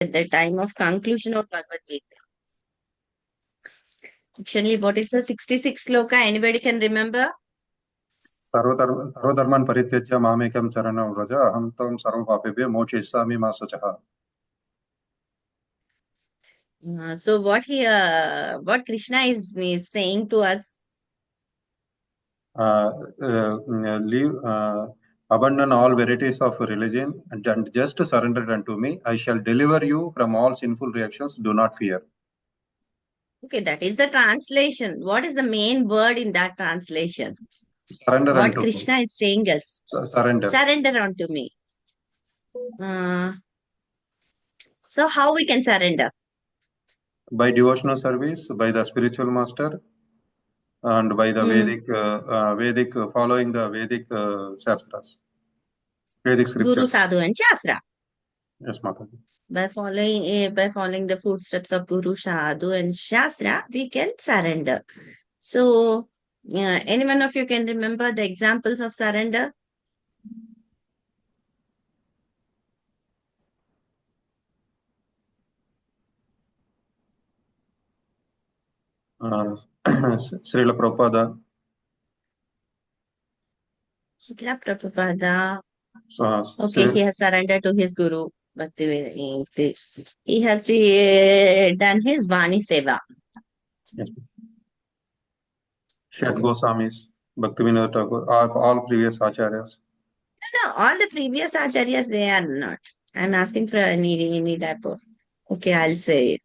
at the time of conclusion of Bhagavad Gita. Actually, what is the 66th sloka? Anybody can remember? सर्वधर्मान् परित्यज्य मामेकं शरणं व्रज अहं त्वं सर्वपापेभ्यो मोक्षयिष्यामि मा शुचः. So what Krishna is saying to us? Leave, abandon all varieties of religion and just surrender unto me. I shall deliver you from all sinful reactions. Do not fear. Okay, that is the translation. What is the main word in that translation? Surrender What unto me. Krishna is saying us? Surrender. Surrender unto me. Uh, so how we can surrender? By devotional service, by the spiritual master, and by the Hmm. Vedic following the Vedic Shastras, Vedic Guru, scriptures. Sadhu, and Shastra. Yes, Mataji. By following the footsteps of Guru, Sadhu, and Shastra, we can surrender. So, any one of you can remember the examples of surrender? Srila Prabhupada. Srila Prabhupada. Uh, Okay, he Sri- has surrendered to his Guru. But he has done his Vani Seva. yes, Shat Goswamis, Bhaktivinoda Thakur, all previous acharyas. No, all the previous acharyas, they are not. I'm asking for any type of. Okay, I'll say it.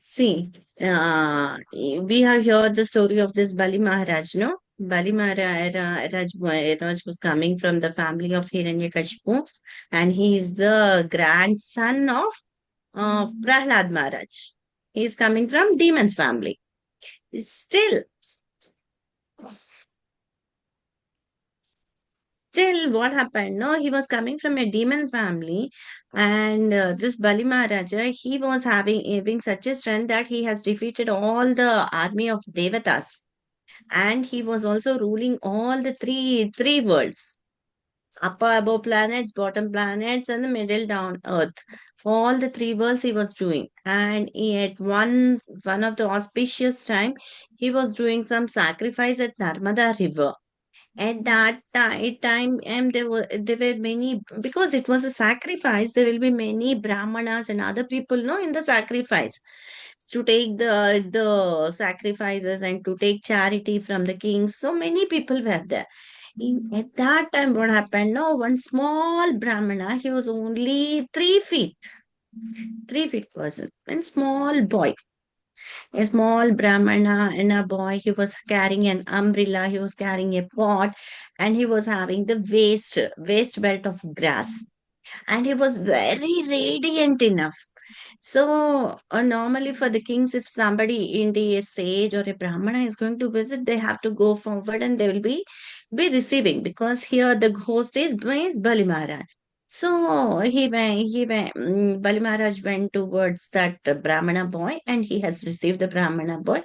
See, we have heard the story of this Bali Maharaj, no? Bali Maharaj was coming from the family of Hiranyakashipu, and he is the grandson of Prahlad Maharaj. He is coming from demon's family. Still, Still, what happened? No, he was coming from a demon family, and this Bali Maharaja, he was having such a strength that he has defeated all the army of Devatas, and he was also ruling all the three worlds: upper above planets, bottom planets, and the middle down earth. All the three worlds he was doing, and at one of the auspicious time, he was doing some sacrifice at Narmada River. At that time, there were many, because it was a sacrifice. There will be many brahmanas and other people, no, in the sacrifice, to take the sacrifices and to take charity from the kings. So many people were there. At that time, what happened? No, one small brahmana. He was only 3 feet, 3 feet person, one small boy, a small brahmana and a boy. He was carrying an umbrella, he was carrying a pot, and he was having the waist belt of grass, and he was very radiant enough. So normally for the kings, if somebody in the stage or a brahmana is going to visit, they have to go forward and they will be receiving, because here the host is Bali Maharaj. So Bali Maharaj went towards that Brahmana boy, and he has received the Brahmana boy.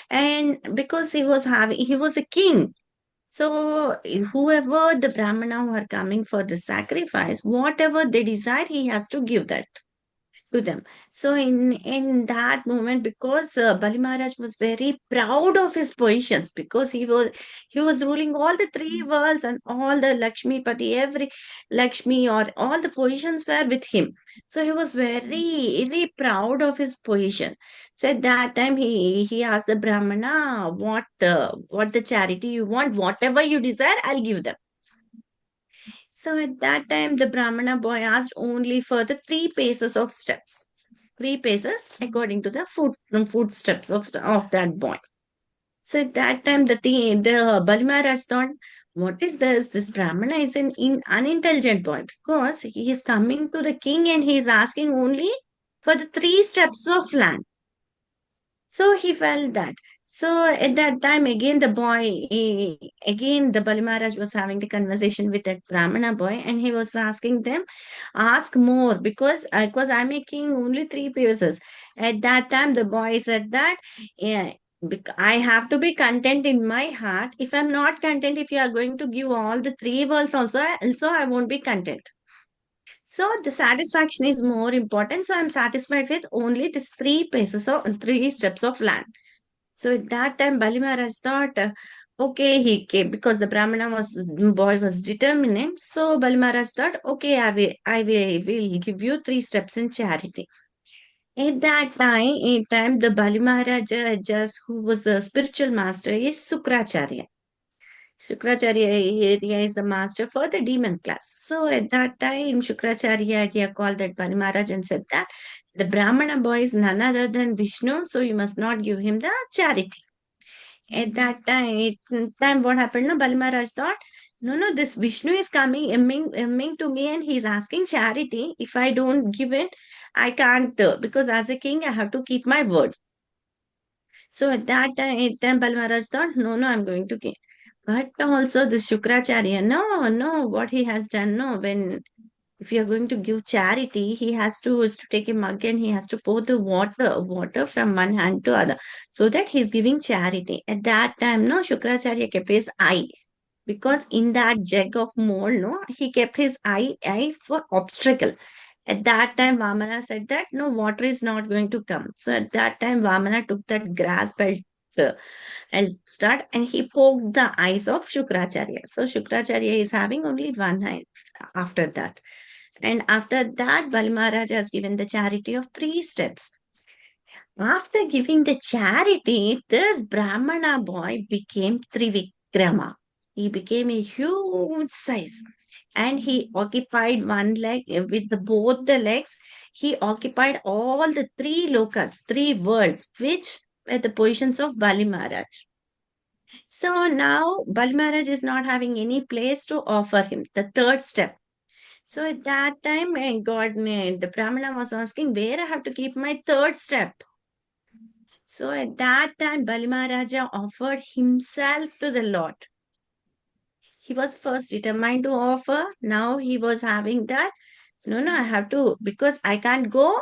And because he was a king, so whoever the Brahmana who are coming for the sacrifice, whatever they desire, he has to give that to them. So in that moment, because Bali Maharaj was very proud of his positions, because he was ruling all the three worlds, and all the Lakshmi Pati, every Lakshmi or all the positions were with him. So he was very proud of his position. So at that time, he asked the Brahmana, what the charity you want, whatever you desire, I'll give them. So at that time, the Brahmana boy asked only for the 3 paces of steps. 3 paces according to the footsteps of that boy. So at that time, the Bali Maharaj thought, what is this? This Brahmana is an unintelligent boy, because he is coming to the king and he is asking only for the 3 steps of land. So he felt that. So at that time, again, again, the Bali Maharaj was having the conversation with that Brahmana boy, and he was asking them, ask more, because I'm making only 3 paces. At that time, the boy said that, yeah, I have to be content in my heart. If I'm not content, if you are going to give all the three worlds also I won't be content. So the satisfaction is more important. So I'm satisfied with only these three steps of land. So at that time, Bali Maharaj thought, okay, he came because the boy was determined. So Bali Maharaj thought, okay, will give you three steps in charity. At that time, the Bali Maharaj, who was the spiritual master, is Sukracharya. Shukracharya area is the master for the demon class. So at that time, Shukracharya area called that Bali Maharaj and said that the Brahmana boy is none other than Vishnu, so you must not give him the charity. At that time what happened? No, Bali Maharaj thought, no, this Vishnu is coming to me and he's asking charity. If I don't give it, I can't, because as a king, I have to keep my word. So at that time Bali Maharaj thought, no, I'm going to give. But also the Shukracharya, no, what he has done, no, if you're going to give charity, he is to take a mug and he has to pour the water from one hand to other, so that he's giving charity. At that time, no, Shukracharya kept his eye, because in that jug of mold, no, he kept his eye for obstacle. At that time, Vamana said that no, water is not going to come. So at that time, Vamana took that grass belt uh, and he poked the eyes of Shukracharya. So Shukracharya is having only one eye after that. And after that, Bali Maharaj has given the charity of three steps. After giving the charity, this Brahmana boy became Trivikrama. He became a huge size and he occupied one leg with both the legs. He occupied all the three lokas, three worlds, which were the positions of Bali Maharaj. So now Bali Maharaj is not having any place to offer him, the third step. So at that time, the Brahmana was asking where I have to keep my third step. So at that time, Bali Maharaja offered himself to the Lord. He was first determined to offer. Now he was having that. No, I have to, because I can't go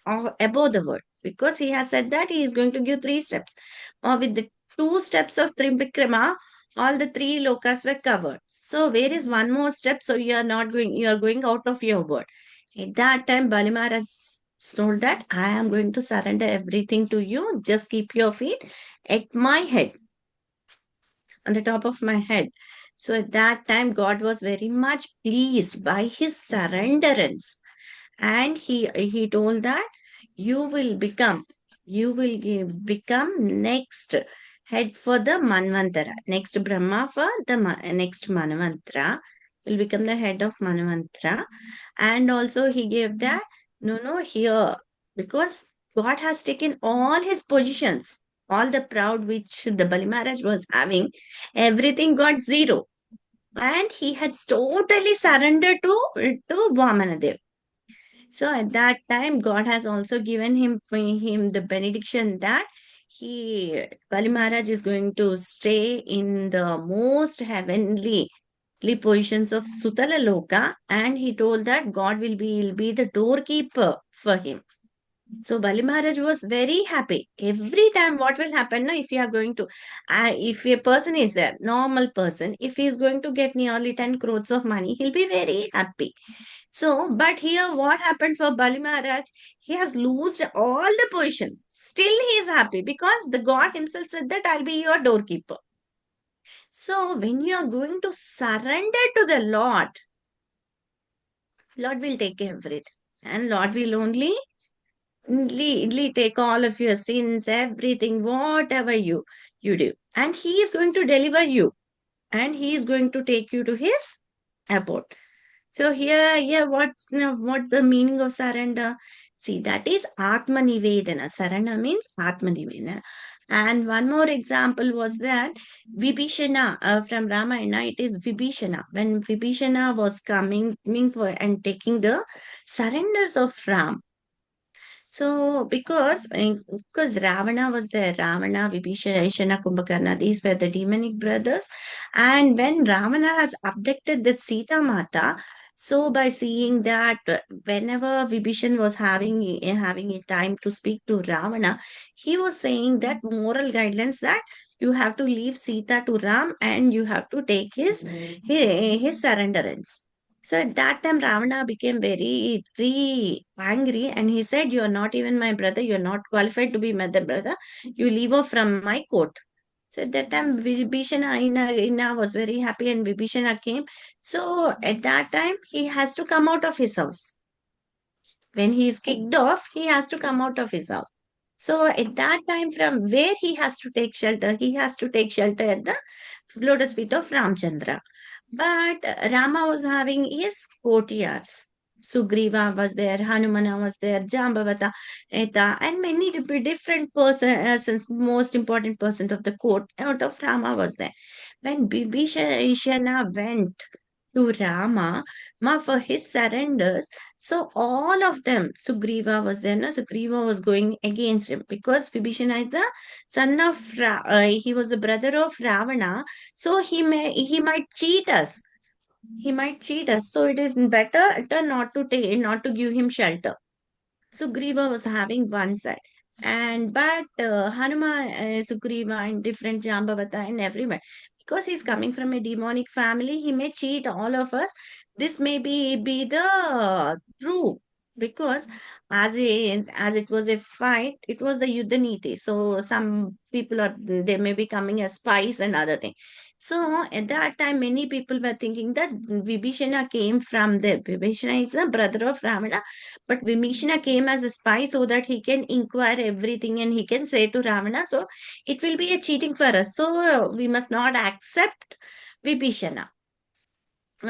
above the word. Because he has said that he is going to give three steps. With the two steps of Tribikrama, all the three lokas were covered. So where is one more step? So you are going out of your word. At that time, Bali Maharaj told that I am going to surrender everything to you. Just keep your feet at my head, on the top of my head. So at that time, God was very much pleased by his surrenderance. And he told that you will become, become next head for the Manvantara. Next Brahma for the next Manvantara will become the head of Manvantara. And also he gave that, no, here, because God has taken all his positions, all the proud which the Bali Maharaj was having, everything got zero. And he had totally surrendered to Vamanadev. So at that time, God has also given him the benediction that Bali Maharaj is going to stay in the most heavenly positions of Sutala Loka, and he told that God will be the doorkeeper for him. So Bali Maharaj was very happy. Every time, what will happen now if you are going to, if a person is there, normal person, if he is going to get nearly 10 crores of money, he'll be very happy. So, but here what happened for Bali Maharaj? He has lost all the position. Still he is happy because the God himself said that I'll be your doorkeeper. So when you are going to surrender to the Lord will take everything. And Lord will only take all of your sins, everything, whatever you do. And he is going to deliver you. And he is going to take you to his abode. So here, what the meaning of surrender? See, that is Atma Nivedana. Surrender means Atma Nivedana. And one more example was that Vibhishana from Ramayana. It is Vibhishana. When Vibhishana was coming for and taking the surrenders of Ram, so because Ravana was there, Ravana, Vibhishana, Kumbhakarna, these were the demonic brothers. And when Ravana has abducted the Sita Mata, so by seeing that whenever Vibhishan was having a time to speak to Ravana, he was saying that moral guidelines that you have to leave Sita to Ram and you have to take his surrenderance. So at that time, Ravana became very angry, and he said, "You are not even my brother. You are not qualified to be my brother. You leave off from my court." So at that time, Ina was very happy, and Vibhishana came. So at that time, he has to come out of his house. When he is kicked off, he has to come out of his house. So at that time, from where he has to take shelter, he has to take shelter at the lotus feet of Ramchandra. But Rama was having his courtiards. Sugriva was there, Hanumana was there, Jambavata, Eta, and many different persons, most important person of the court out of Rama was there. When Bibhishana went to Rama for his surrenders, so all of them, Sugriva was there, no? Sugriva was going against him because Vibhishana is the son of, he was the brother of Ravana, so he might cheat us. He might cheat us. So it is better not to take, not to give him shelter. Sugriva was having one side. And but Hanuma, Sugriva, and different Jambavata and everyone, because he's coming from a demonic family, he may cheat all of us. This may be the true, because as it was a fight, it was the Yuddha Niti. So some people are, they may be coming as spies and other thing. So at that time, many people were thinking that Vibhishana came from there. Vibhishana is the brother of Ravana, but Vibhishana came as a spy so that he can inquire everything and he can say to Ravana. So it will be a cheating for us. So we must not accept Vibhishana.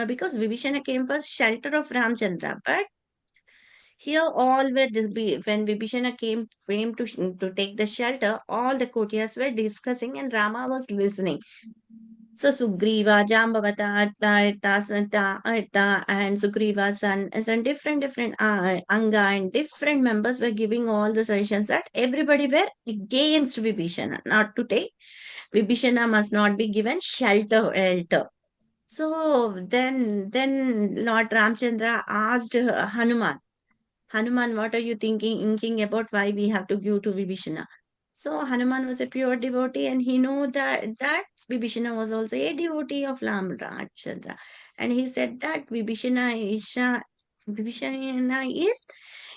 Because Vibhishana came for shelter of Ramchandra. But here all were when Vibhishana came to take the shelter, all the courtiers were discussing and Rama was listening. So Sugriva, Jambavata, Arta, and Sugriva's son, different Anga and different members were giving all the suggestions that everybody were against Vibhishana, not to take. Vibhishana must not be given shelter. So then Lord Ramchandra asked Hanuman, Hanuman, what are you thinking about why we have to give to Vibhishana? So Hanuman was a pure devotee, and he knew that Vibhishana was also a devotee of Ram Ramchandra. And he said that Vibhishana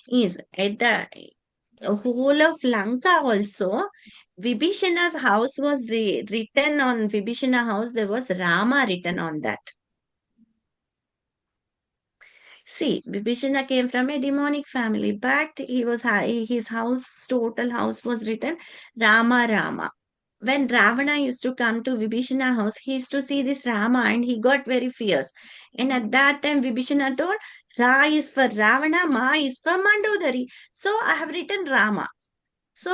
is at the whole of Lanka also. Vibhishana's house was written on Vibhishana house. There was Rama written on that. See, Vibhishana came from a demonic family, but his total house was written Rama Rama. When Ravana used to come to Vibhishana house, he used to see this Rama and he got very fierce. And at that time, Vibhishana told, Ra is for Ravana, Ma is for Mandodari. So I have written Rama. So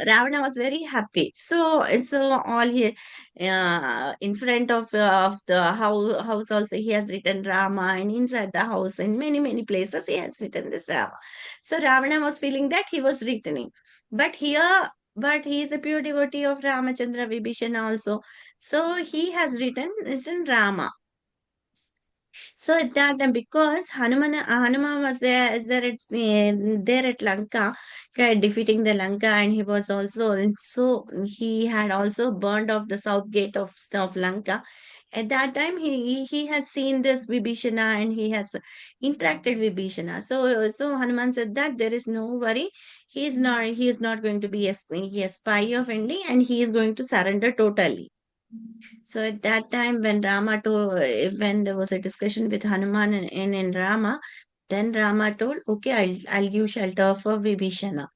Ravana was very happy. So all he in front of the house also he has written Rama, and inside the house in many places he has written this Rama. So Ravana was feeling that he was returning, but here. But he is a pure devotee of Ramachandra Vibhishana also. So he has written Rama. So at that time, because Hanuman was there, there at Lanka, defeating the Lanka, and he was also, and so he had also burned off the south gate of Lanka. At that time, he has seen this Vibhishana and he has interacted with Vibhishana. So Hanuman said that there is no worry. He is not going to be a spy of India, and he is going to surrender totally. So at that time, when there was a discussion with Hanuman in Rama, then Rama told, "Okay, I'll give shelter for Vibhishana."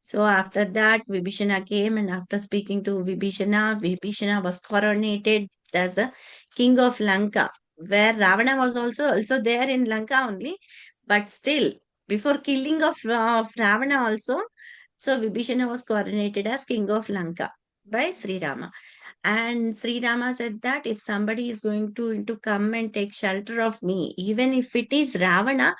So after that, Vibhishana came, and after speaking to Vibhishana was coronated as the king of Lanka, where Ravana was also there in Lanka only, but still before killing of Ravana also, so Vibhishana was coronated as king of Lanka by Sri Rama. And Sri Rama said that if somebody is going to come and take shelter of me, even if it is Ravana,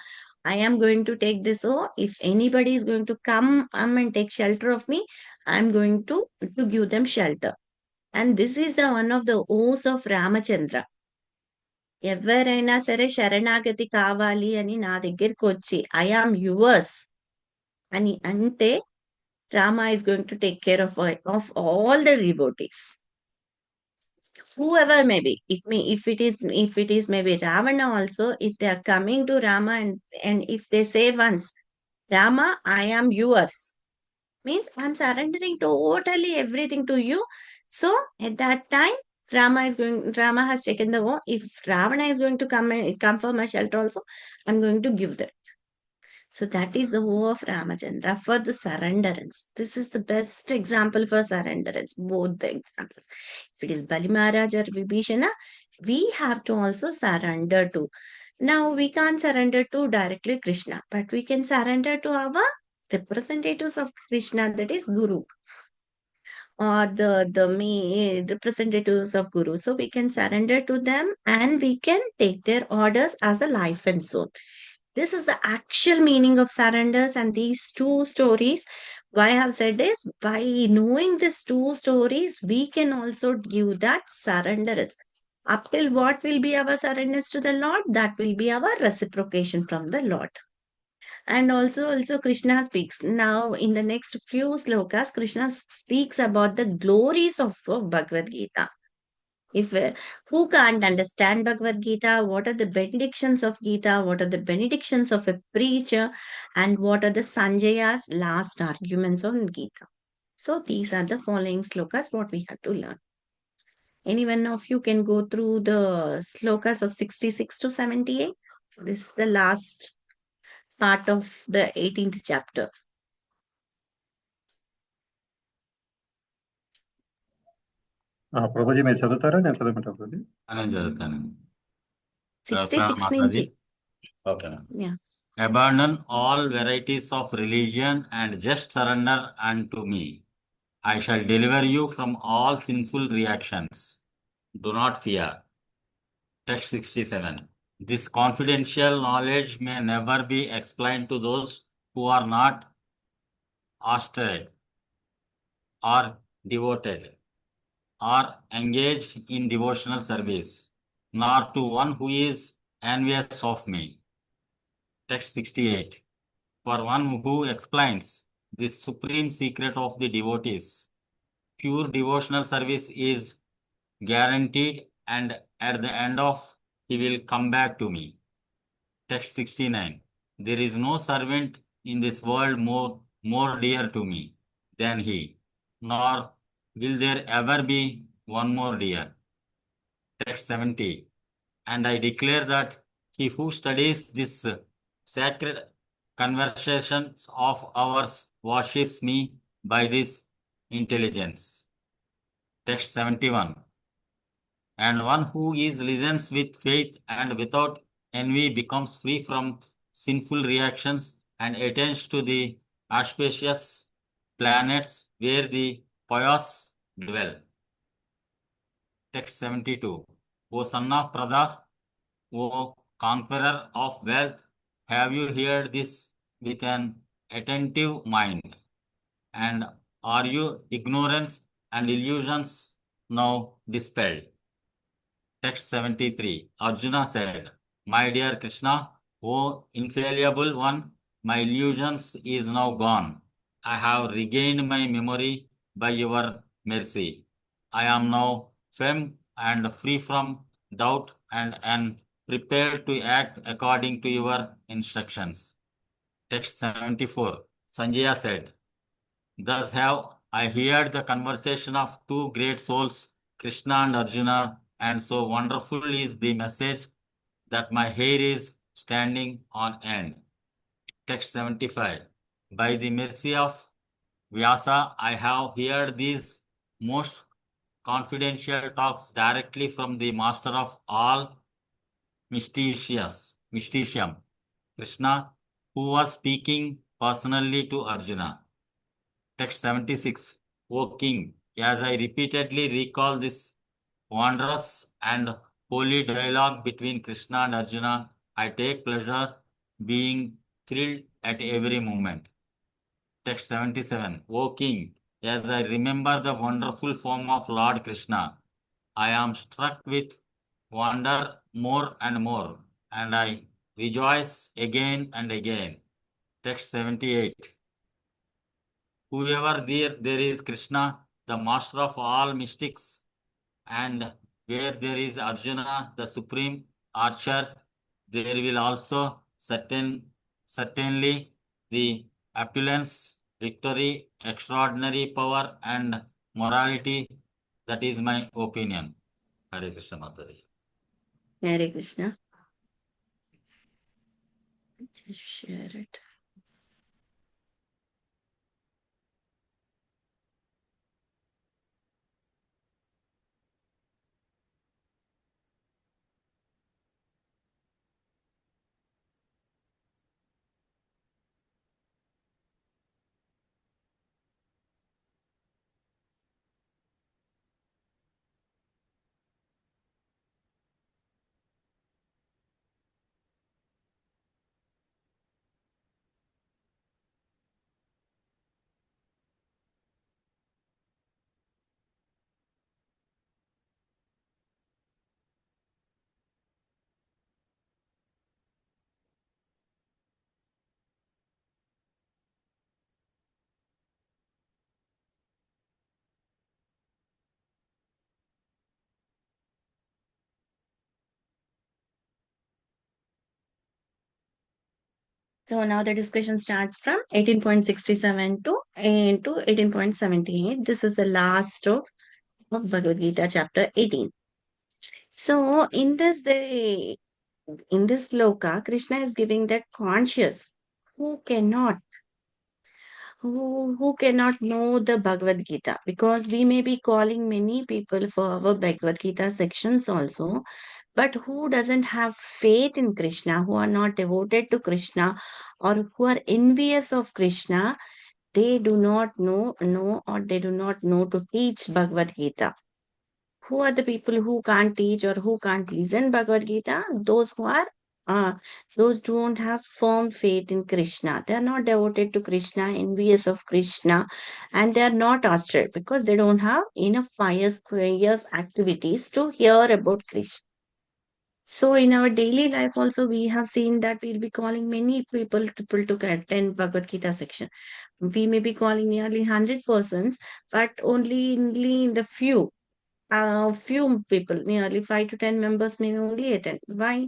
I am going to take this. So if anybody is going to come and take shelter of me, I'm going to give them shelter. And this is the one of the oaths of Ramachandra. ఎవరైనా సరే శరణాగతి కావాలి అని నా దగ్గరికి వచ్చి I am yours అని అంటే Rama is going to take care of all the devotees. Whoever may be, if it is maybe Ravana also, if they are coming to Rama and if they say once, Rama, I am yours, means I'm surrendering totally everything to you. So at that time, Rama has taken the vow. If Ravana is going to come for my shelter also, I'm going to give that. So that is the vow of Ramachandra for the surrenderance. This is the best example for surrenderance, both the examples. If it is Bali Maharaj or Vibhishana, we have to also surrender to. Now we can't surrender to directly Krishna, but we can surrender to our representatives of Krishna, that is Guru, or the main representatives of Guru. So we can surrender to them and we can take their orders as a life and soul. This is the actual meaning of surrenders, and these two stories. Why I have said is by knowing these two stories, we can also give that surrenderance. Up till what will be our surrenders to the Lord, that will be our reciprocation from the Lord. And also Krishna speaks. Now, in the next few slokas, Krishna speaks about the glories of Bhagavad Gita. If who can't understand Bhagavad Gita, what are the benedictions of Gita, what are the benedictions of a preacher, and what are the Sanjaya's last arguments on Gita. So these are the following slokas what we have to learn. Any one of you can go through the slokas of 66 to 78. This is the last part of the 18th chapter. Prabhuji మీరు చదువుతారా, నేను చదవమంటారా ప్రభుజీ? నేను చదువుతాను. 66 నుంచి. Okay. Yeah. Abandon all varieties of religion and just surrender unto me. I shall deliver you from all sinful reactions. Do not fear. Text 67. This confidential knowledge may never be explained to those who are not austere or devoted or engaged in devotional service, nor to one who is envious of me. Text 68. For one who explains the supreme secret of the devotees, pure devotional service is guaranteed, and at the end of he will come back to me. Text 69. There is no servant in this world more dear to me than he, nor will there ever be one more dear. Text 70. And I declare that he who studies this sacred conversations of ours worships me by this intelligence. Text 71. And one who is listens with faith and without envy becomes free from sinful reactions and attains to the auspicious planets where the pious dwell. Text 72. O son of Pradha, O conqueror of wealth, have you heard this with an attentive mind? And are your ignorance and illusions now dispelled? Text 73. Arjuna said, My dear Krishna, O infallible one, my illusions is now gone. I have regained my memory by your mercy. I am now firm and free from doubt and prepared to act according to your instructions. Text 74. Sanjaya said, Thus have I heard the conversation of two great souls, Krishna and Arjuna, and so wonderful is the message that my hair is standing on end. Text 75. By the mercy of Vyasa, I have heard these most confidential talks directly from the master of all mysterium, Krishna, who was speaking personally to Arjuna. Text 76. O king, as I repeatedly recall this wondrous and holy dialogue between Krishna and Arjuna, I take pleasure being thrilled at every moment. Text 77. O king, as I remember the wonderful form of Lord Krishna, I am struck with wonder more and more, and I rejoice again and again. Text 78. Whoever there is Krishna, the master of all mystics, and where there is Arjuna, the supreme archer, there will also certainly the opulence, victory, extraordinary power, and morality. That is my opinion. Hare Krishna Mataji. Hare Krishna. Just share it. So now the discussion starts from 18.67 to 18.78. This is the last of Bhagavad Gita chapter 18. So in this sloka, Krishna is giving that conscious who cannot who cannot know the Bhagavad Gita, because we may be calling many people for our Bhagavad Gita sections also, but who doesn't have faith in Krishna, who are not devoted to Krishna, or who are envious of Krishna, they do not know or they do not know to teach Bhagavad Gita. Who are the people who can't teach or who can't listen Bhagavad Gita? Uh, those who don't have firm faith in Krishna. They are not devoted to Krishna, envious of Krishna, and they are not austere because they don't have enough pious activities to hear about Krishna. So in our daily life also we have seen that we'll be calling many people to attend Bhagavad Gita section. We may be calling nearly 100 persons, but only in the few people, nearly 5 to 10 members may only attend. Why?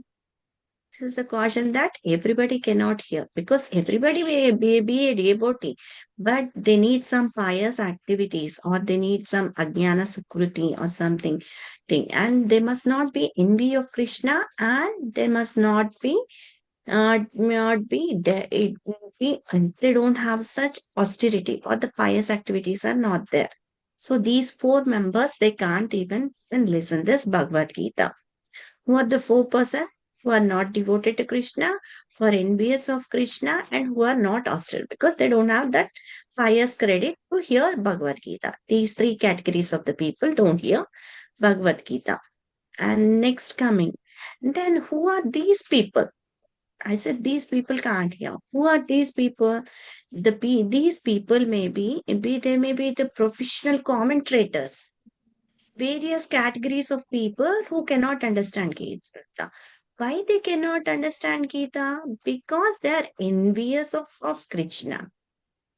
This is the caution that everybody cannot hear, because everybody may be a devotee, but they need some pious activities or they need some ajnana sukriti or something thing, and they must not be envy of Krishna, and they must not be they don't have such austerity or the pious activities are not there. So these four members, they can't even listen this Bhagavad Gita. Who are the 4% who are not devoted to Krishna, who are envious of Krishna, and who are not austere because they don't have that pious credit to hear Bhagavad Gita. These three categories of the people don't hear Bhagavad Gita. And next coming, then who are these people? I said these people can't hear. Who are these people? These people they may be the professional commentators, various categories of people who cannot understand Gita. Why they cannot understand Gita? Because they are envious of Krishna.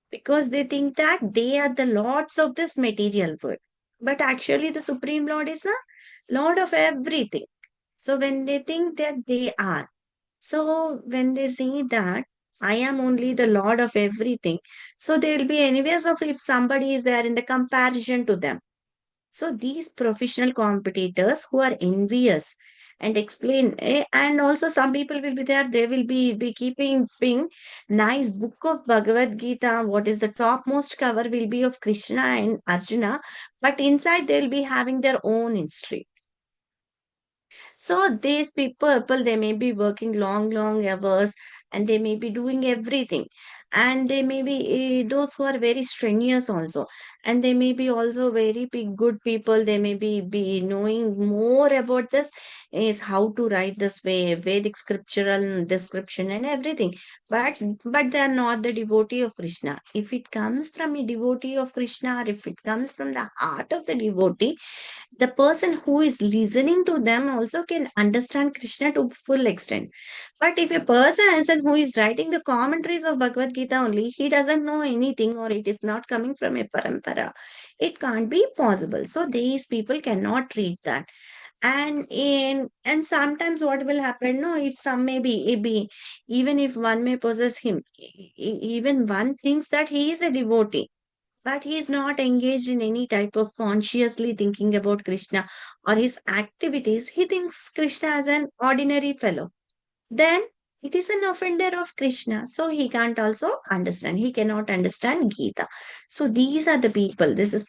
Because they think that they are the lords of this material world. But actually, the Supreme Lord is the Lord of everything. So when they think that they are, so when they say that I am only the Lord of everything, so they will be envious of if somebody is there in the comparison to them. So these professional competitors who are envious and and also some people will be there, they will be keeping nice book of Bhagavad Gita. What is the topmost cover will be of Krishna and Arjuna, but inside they'll be having their own history. So these people, they may be working long hours and they may be doing everything. And they may be those who are very strenuous also. And they may be also very big, good people. They may be knowing more about this is how to write this way, Vedic scriptural description and everything. But they are not the devotee of Krishna. If it comes from a devotee of Krishna, or if it comes from the heart of the devotee, the person who is listening to them also can understand Krishna to full extent. But if a person who is writing the commentaries of Bhagavad Gita only, he doesn't know anything or it is not coming from a parampara, it can't be possible. So these people cannot read that. And sometimes what will happen, no, if some may be even if one may possess him, even one thinks that he is a devotee, but he is not engaged in any type of consciously thinking about Krishna or his activities. He thinks Krishna as an ordinary fellow. Then it is an offender of Krishna. So he can't also understand. He cannot understand Gita. So these are the people. This is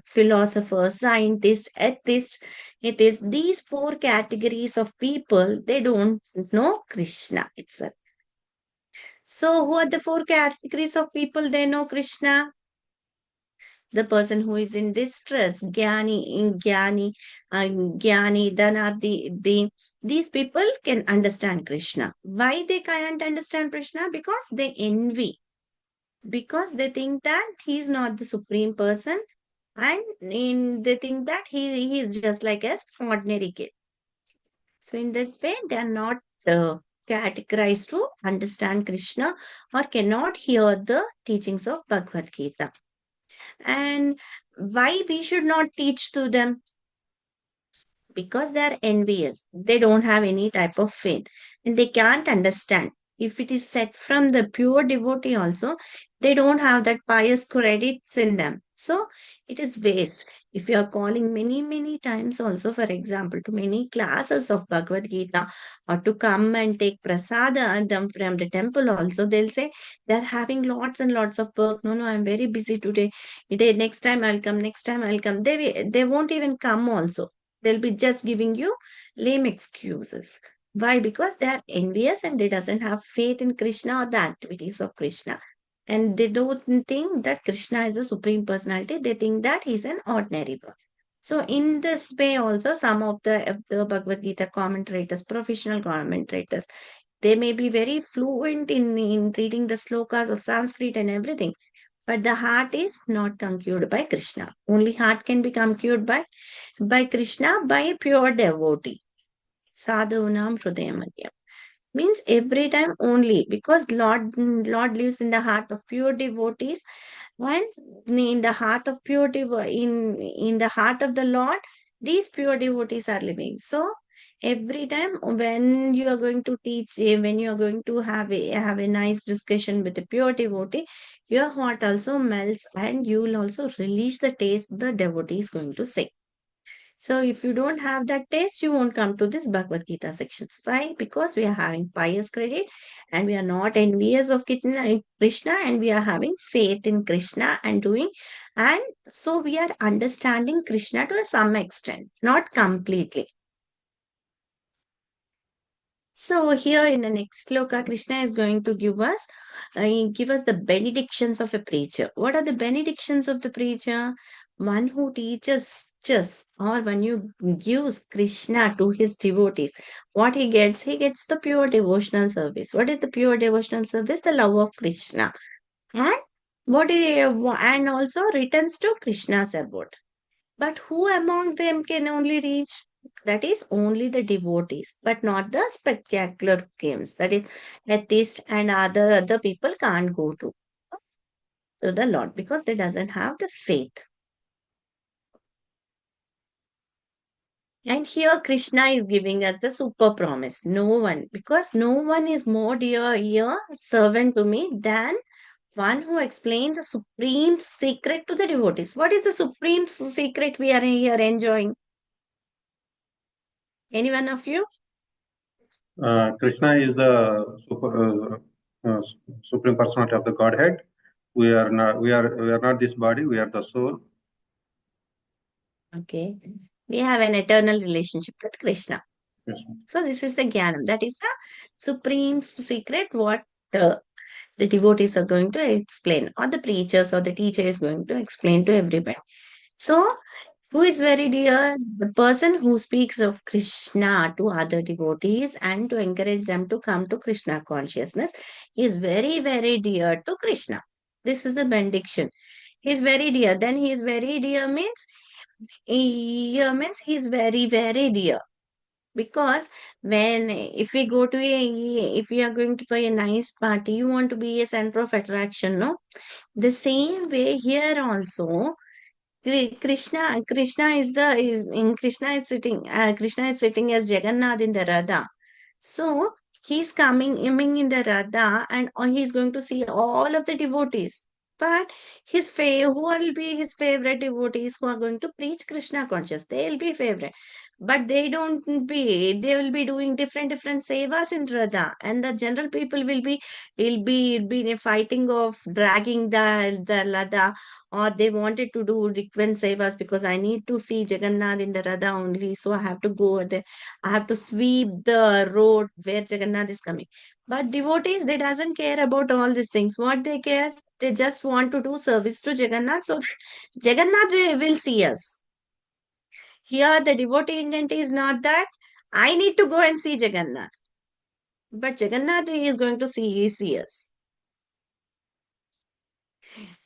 philosophers, scientists, atheists. These four categories of people, they don't know Krishna itself. So who are the four categories of people they know Krishna? The person who is in distress, Jnani, these people can understand Krishna. Why they can't understand Krishna? Because they envy, because they think that he is not the supreme person, and they think that he is just like an ordinary kid. So in this way, they are not categorized to understand Krishna or cannot hear the teachings of Bhagavad Gita. And why we should not teach to them? Because they are envious. They don't have any type of faith and they can't understand. If it is said from the pure devotee also, they don't have that pious credits in them. So it is waste. If you are calling many times also, for example, to many classes of Bhagavad Gita or to come and take prasadam from the temple also, they'll say they're having lots and lots of work. No, I'm very busy today. Next time I'll come, next time I'll come. They won't even come also. They'll be just giving you lame excuses. Why? Because they are envious and they doesn't have faith in Krishna or the activities of Krishna. And they don't think that Krishna is a supreme personality. They think that he's an ordinary one. So in this way also, some of the Bhagavad Gita commentators, professional commentators, they may be very fluent in reading the slokas of Sanskrit and everything, but the heart is not conquered by Krishna. Only heart can be conquered by Krishna, by a pure devotee. Sadhunam Hrudayamadhyam. Means every time only because Lord lives in the heart of pure devotees. When in the heart of in the heart of the Lord, these pure devotees are living. So every time when you are going to teach, when you are going to have a nice discussion with a pure devotee, your heart also melts and you will also release the taste the devotee is going to say. So if you don't have that taste, you won't come to this Bhagavad Gita sections. Why? Because we are having pious credit and we are not envious of Krishna and we are having faith in Krishna and doing. And so we are understanding Krishna to some extent, not completely. So here in the next sloka, Krishna is going to give us the benedictions of a preacher. What are the benedictions of the preacher? One who teaches just or when you gives Krishna to his devotees, what he gets the pure devotional service. What is the pure devotional service? The love of Krishna. And and also returns to Krishna's abode. But who among them can only reach? That is only the devotees, but not the spectacular games. That is, atheists and other people can't go to the Lord because they doesn't have the faith. And here Krishna is giving us the super promise. No one, because no one is more dear servant to me than one who explains the supreme secret to the devotees. What is the supreme secret we are here enjoying? Any one of you? Krishna is the supreme personality of the Godhead. We are not this body. We are the soul. Okay. We have an eternal relationship with Krishna. Yes. So this is the Jnanam. That is the supreme secret what the devotees are going to explain or the preachers or the teacher is going to explain to everybody. So who is very dear? The person who speaks of Krishna to other devotees and to encourage them to come to Krishna consciousness is very dear to Krishna. This is the benediction. He is very dear. Then he is very dear means he's very dear. Because when if we go to if we are going to for a nice party, you want to be a center of attraction, no? The same way here also, Krishna is sitting as Jagannath in the Radha. So he's coming in the Radha, and he's going to see all of the devotees. But who will be his favorite devotees who are going to preach Krishna conscious? They'll be favorite, but they will be doing different sevas in Radha, and the general people will be fighting of dragging the Radha, or they wanted to do frequent sevas because I need to see Jagannath in the Radha only. So I have to go there. I have to sweep the road where Jagannath is coming. But devotees, they doesn't care about all these things. What they care, they just want to do service to Jagannath. So Jagannath will see us. Here, the devotee intent is not that I need to go and see Jagannath. But Jagannath is going to see us.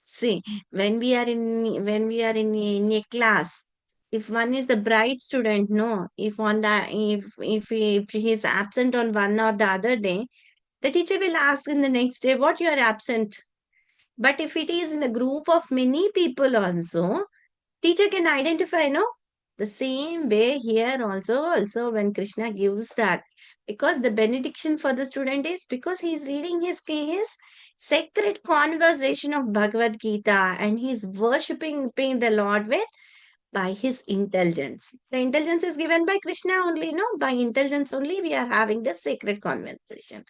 See, when we are in a class, if one is the bright student, no, if he is absent on one or the other day, the teacher will ask in the next day what you are absent. But if it is in a group of many people also, teacher can identify, no? The same way here also when Krishna gives that, because the benediction for the student is because he is reading his sacred conversation of Bhagavad Gita, and he is worshipping the Lord with by his intelligence. The intelligence is given by Krishna only, no? By intelligence only we are having the sacred conversation.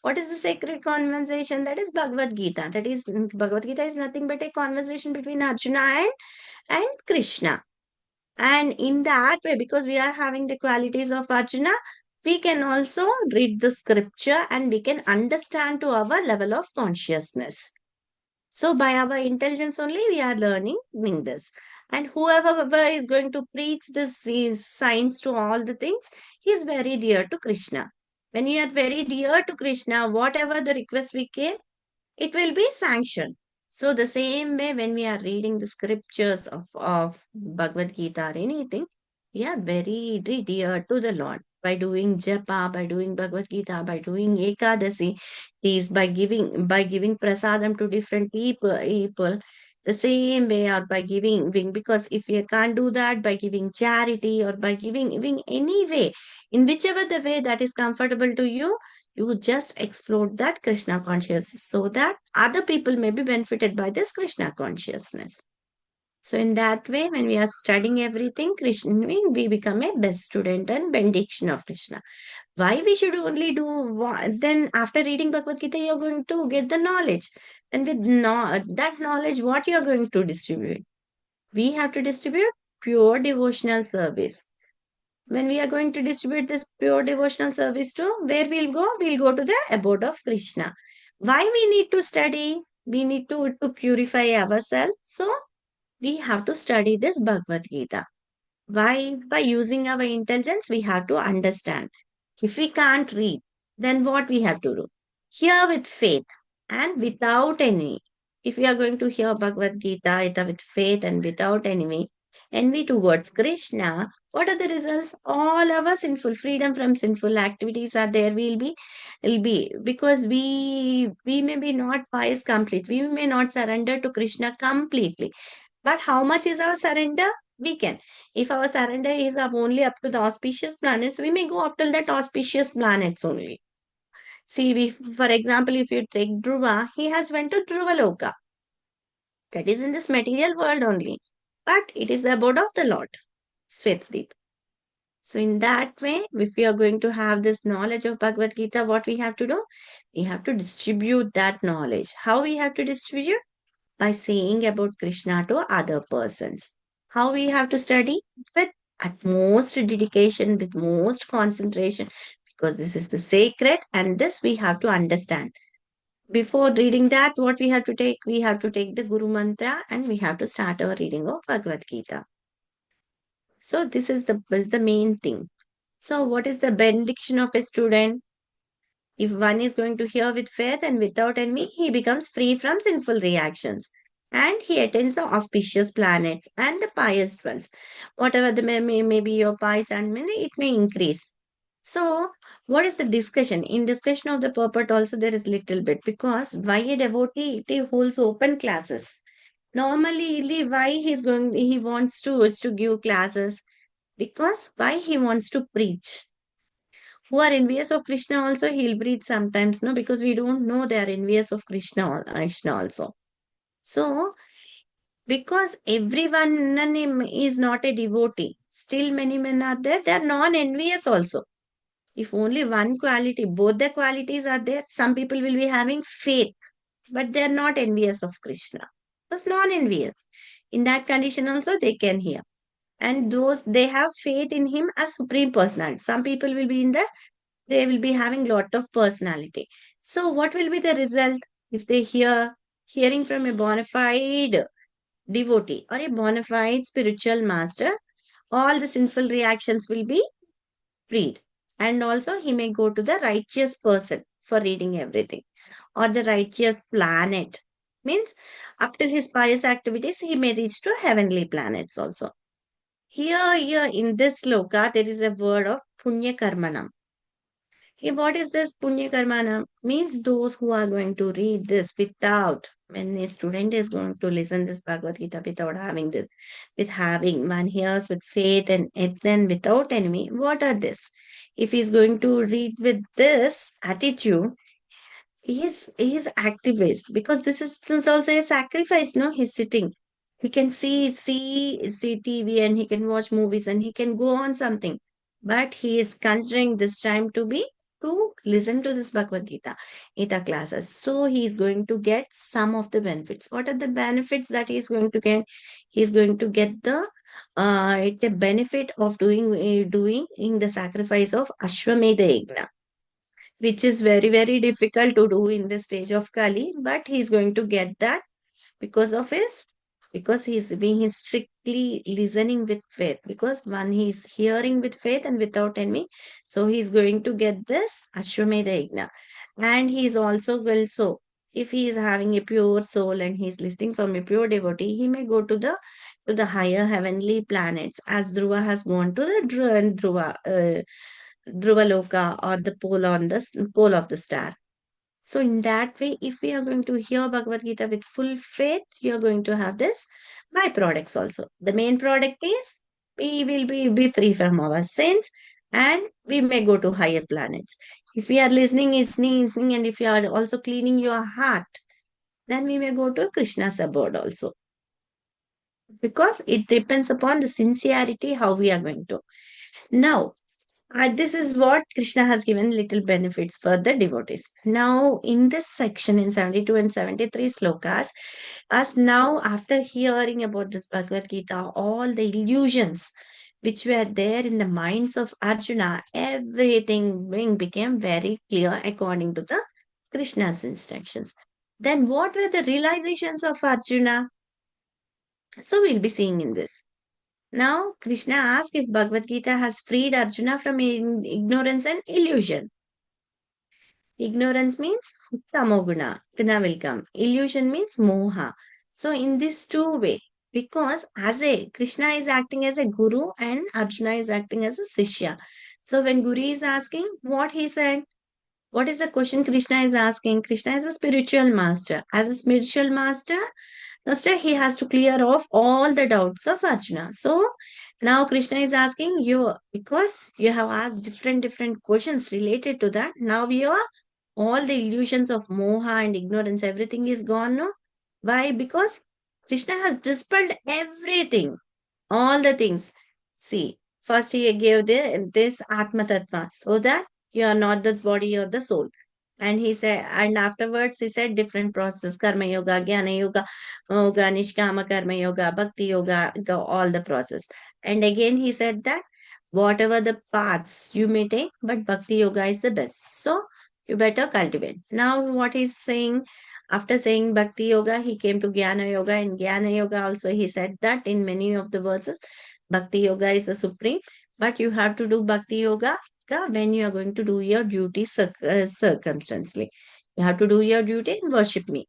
What is the sacred conversation? That is Bhagavad Gita. That is, Bhagavad Gita is nothing but a conversation between Arjuna and Krishna. And in that way, because we are having the qualities of Arjuna, we can also read the scripture and we can understand to our level of consciousness. So by our intelligence only, we are learning this. And whoever is going to preach this is science to all the things, he is very dear to Krishna. When you are very dear to Krishna, whatever the request we give, it will be sanctioned. So the same way when we are reading the scriptures of Bhagavad Gita or anything, we are very dear to the Lord. By doing japa, by doing Bhagavad Gita, by doing Ekadasi, is by giving prasadam to different people, the same way, or by giving, because if you can't do that, by giving charity or by giving any way, in whichever the way that is comfortable to you, you just explode that Krishna consciousness so that other people may be benefited by this Krishna consciousness. So in that way, when we are studying everything, Krishna, we become a best student and benediction of Krishna. Why we should only do then after reading Bhagavad Gita, you're going to get the knowledge. And with that knowledge, what you're going to distribute? We have to distribute pure devotional service. When we are going to distribute this pure devotional service to, where we'll go to the abode of Krishna. Why we need to study? We need to purify ourselves. So we have to study this Bhagavad Gita. Why? By using our intelligence, we have to understand. If we can't read, then what we have to do? Hear with faith and without envy. If we are going to hear Bhagavad Gita with faith and without envy towards Krishna, what are the results? All our sinful freedom from sinful activities are there. Will be because we may be not pious complete. We may not surrender to Krishna completely. But how much is our surrender? We can. If our surrender is only up to the auspicious planets, we may go up to that auspicious planets only. See, for example, if you take Dhruva, he has went to Dhruvaloka. That is in this material world only. But it is the abode of the Lord, Svetdeep. So in that way, if we are going to have this knowledge of Bhagavad Gita, what we have to do? We have to distribute that knowledge. How we have to distribute? By saying about Krishna to other persons. How we have to study? With utmost dedication, with most concentration, because this is the sacred and this we have to understand. Before reading that, what we have to take? We have to take the Guru Mantra and we have to start our reading of Bhagavad Gita. So this is the main thing. So what is the benediction of a student? If one is going to hear with faith and without envy, he becomes free from sinful reactions. And he attains the auspicious planets and the pious dwells. Whatever the may be your pious and it may increase. So, what is the discussion? In discussion of the purport also there is little bit, because why a devotee, it holds open classes. Normally, why he wants to is to give classes, because why he wants to preach. Who are envious of Krishna also, he'll preach sometimes, no, because we don't know they are envious of Krishna also. So, because everyone is not a devotee, still many men are there, they are non-envious also. If only one quality, both the qualities are there, some people will be having faith, but they are not envious of Krishna. Because non-envious. In that condition also they can hear. And those, they have faith in him as supreme personality. Some people will be in the, they will be having lot of personality. So what will be the result if they hearing from a bona fide devotee or a bona fide spiritual master? All the sinful reactions will be freed. And also he may go to the righteous person for reading everything, or the righteous planet. Means after his pious activities, he may reach to heavenly planets also. Here in this sloka, there is a word of punya karmanam. What is this punya karmanam? Means those who are going to read this without, when a student is going to listen this Bhagavad Gita without having this, with having one hears with faith and then without enemy, what are this? If he is going to read with this attitude, he's activist, because this is also a sacrifice, no? He's sitting. He can see TV, and he can watch movies, and he can go on something. But he is considering this time to listen to this Bhagavad Gita classes. So he is going to get some of the benefits. What are the benefits that he is going to get? He is going to get the benefit of doing in the sacrifice of Ashwamedha Yagna, which is very, very difficult to do in the stage of Kali, but he's going to get that because of his, because he's being he's strictly listening with faith, because one he's hearing with faith and without envy, so he's going to get this Ashwamedha Yagna. And he's also if he is having a pure soul and he's listening from a pure devotee, he may go to the higher heavenly planets, as Dhruva has gone to the Dhruva Loka, or the pole on the pole of the star. So in that way, if we are going to hear Bhagavad Gita with full faith, you are going to have this byproducts also. The main product is we will be free from our sins, and we may go to higher planets. If we are listening, and if you are also cleaning your heart, then we may go to Krishna's abode also. Because it depends upon the sincerity how we are going to. Now, this is what Krishna has given little benefits for the devotees. Now, in this section, in 72 and 73 slokas, as now after hearing about this Bhagavad Gita, all the illusions which were there in the minds of Arjuna, everything became very clear according to the Krishna's instructions. Then what were the realizations of Arjuna? So we'll be seeing in this. Now, Krishna asked if Bhagavad Gita has freed Arjuna from ignorance and illusion. Ignorance means tamoguna, guna will come. Illusion means moha. So, in this two way, because Krishna is acting as a guru and Arjuna is acting as a sishya. So, when Guru is asking, what he said, what is the question Krishna is asking? Krishna is a spiritual master. As a spiritual master, he has to clear off all the doubts of Arjuna. So now Krishna is asking you, because you have asked different questions related to that. Now all the illusions of moha and ignorance, everything is gone. No? Why? Because Krishna has dispelled everything, all the things. See, first he gave this Atma Tattva, so that you are not this body or the soul. And he said, and afterwards he said different process, karma yoga, jnana yoga, nishkama karma yoga, bhakti yoga, all the process. And again he said that whatever the paths you may take, but bhakti yoga is the best. So you better cultivate. Now what he's saying, after saying bhakti yoga, he came to jnana yoga, and jnana yoga also he said that in many of the verses, bhakti yoga is the supreme, but you have to do bhakti yoga when you are going to do your duty circumstantially. You have to do your duty and worship me.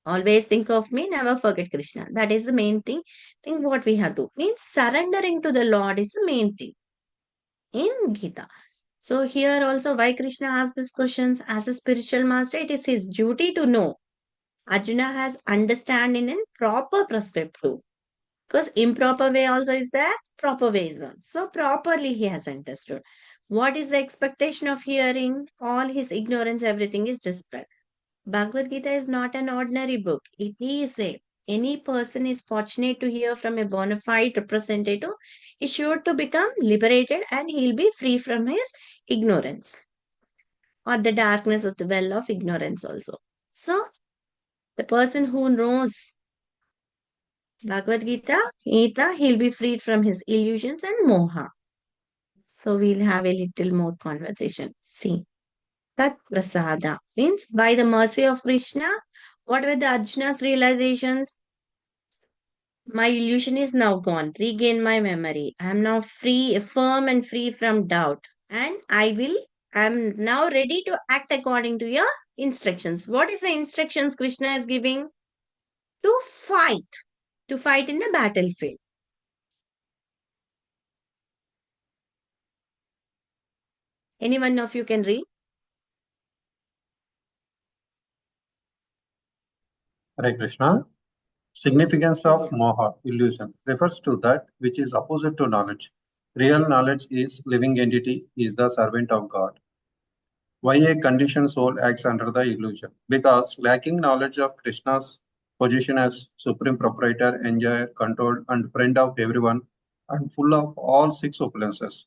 Always think of me, never forget Krishna. That is the main thing. Think what we have to means surrendering to the Lord is the main thing in Gita. So here also, why Krishna asked these questions as a spiritual master, it is his duty to know. Arjuna has understand in a proper prescriptive. Because improper way also is there, proper way is one. So properly he has understood. What is the expectation of hearing? All his ignorance, everything is dispelled. Bhagavad Gita is not an ordinary book. It is a any person is fortunate to hear from a bona fide representative is sure to become liberated and he'll be free from his ignorance or the darkness of the well of ignorance also. So the person who knows Bhagavad Gita, he'll be freed from his illusions and moha. So we'll have a little more conversation. See, Tat Prasada means by the mercy of Krishna, what were the Arjuna's realizations? My illusion is now gone. Regain my memory. I am now free, firm and free from doubt. And I am now ready to act according to your instructions. What is the instructions Krishna is giving? To fight. To fight in the battlefield. Any one of you can read? Hare Krishna. Significance of Maha, illusion, refers to that which is opposite to knowledge. Real knowledge is living entity, is the servant of God. Why a conditioned soul acts under the illusion? Because lacking knowledge of Krishna's position as supreme proprietor, enjoyer, controlled, and friend of everyone, and full of all six opulences.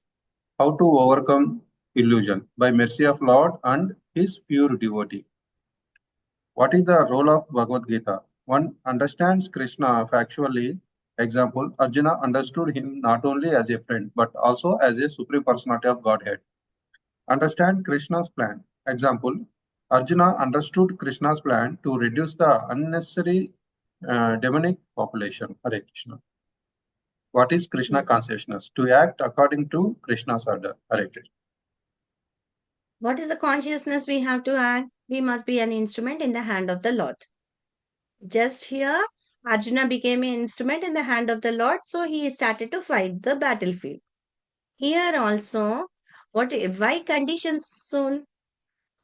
How to overcome illusion? By mercy of Lord and his pure devotee. What is the role of Bhagavad Gita? One understands Krishna factually. Example, Arjuna understood him not only as a friend but also as a supreme personality of Godhead. Understand Krishna's plan. Example, Arjuna understood Krishna's plan to reduce the unnecessary demonic population. Hare Krishna. What is Krishna consciousness? To act according to Krishna's order. Hare Krishna. What is the consciousness we have to act? We must be an instrument in the hand of the Lord. Just here, Arjuna became an instrument in the hand of the Lord, so he started to fight the battlefield. Here also, why conditions soul?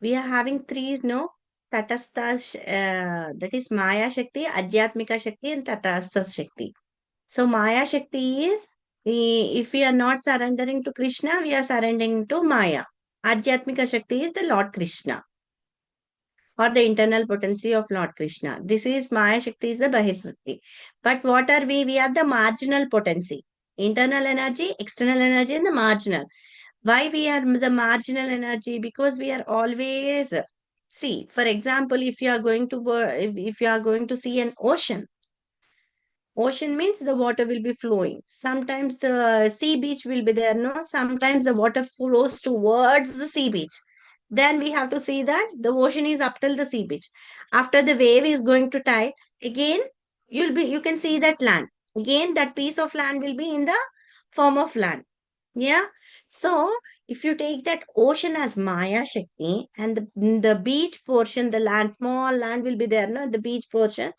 We are having three, no? Tatastha, that is Maya Shakti, Adhyatmika Shakti, and Tatastha Shakti. So Maya Shakti is, if we are not surrendering to Krishna, we are surrendering to Maya. Adhyatmika Shakti is the Lord Krishna or the internal potency of Lord Krishna. This is Maya Shakti is the Bahir Shakti. But what are we? We are the marginal potency. Internal energy, external energy, and the marginal. Why we are the marginal energy? Because we are always see. For example, if you are going to if you are going to see an ocean, ocean means the water will be flowing. Sometimes the sea beach will be there. No, sometimes the water flows towards the sea beach. Then we have to see that the ocean is up till the sea beach. After the wave is going to tide, again you can see that land. Again, that piece of land will be in the form of land. Yeah. So if you take that ocean as Maya Shakti and the beach portion, the land, small land will be there, no? The beach portion,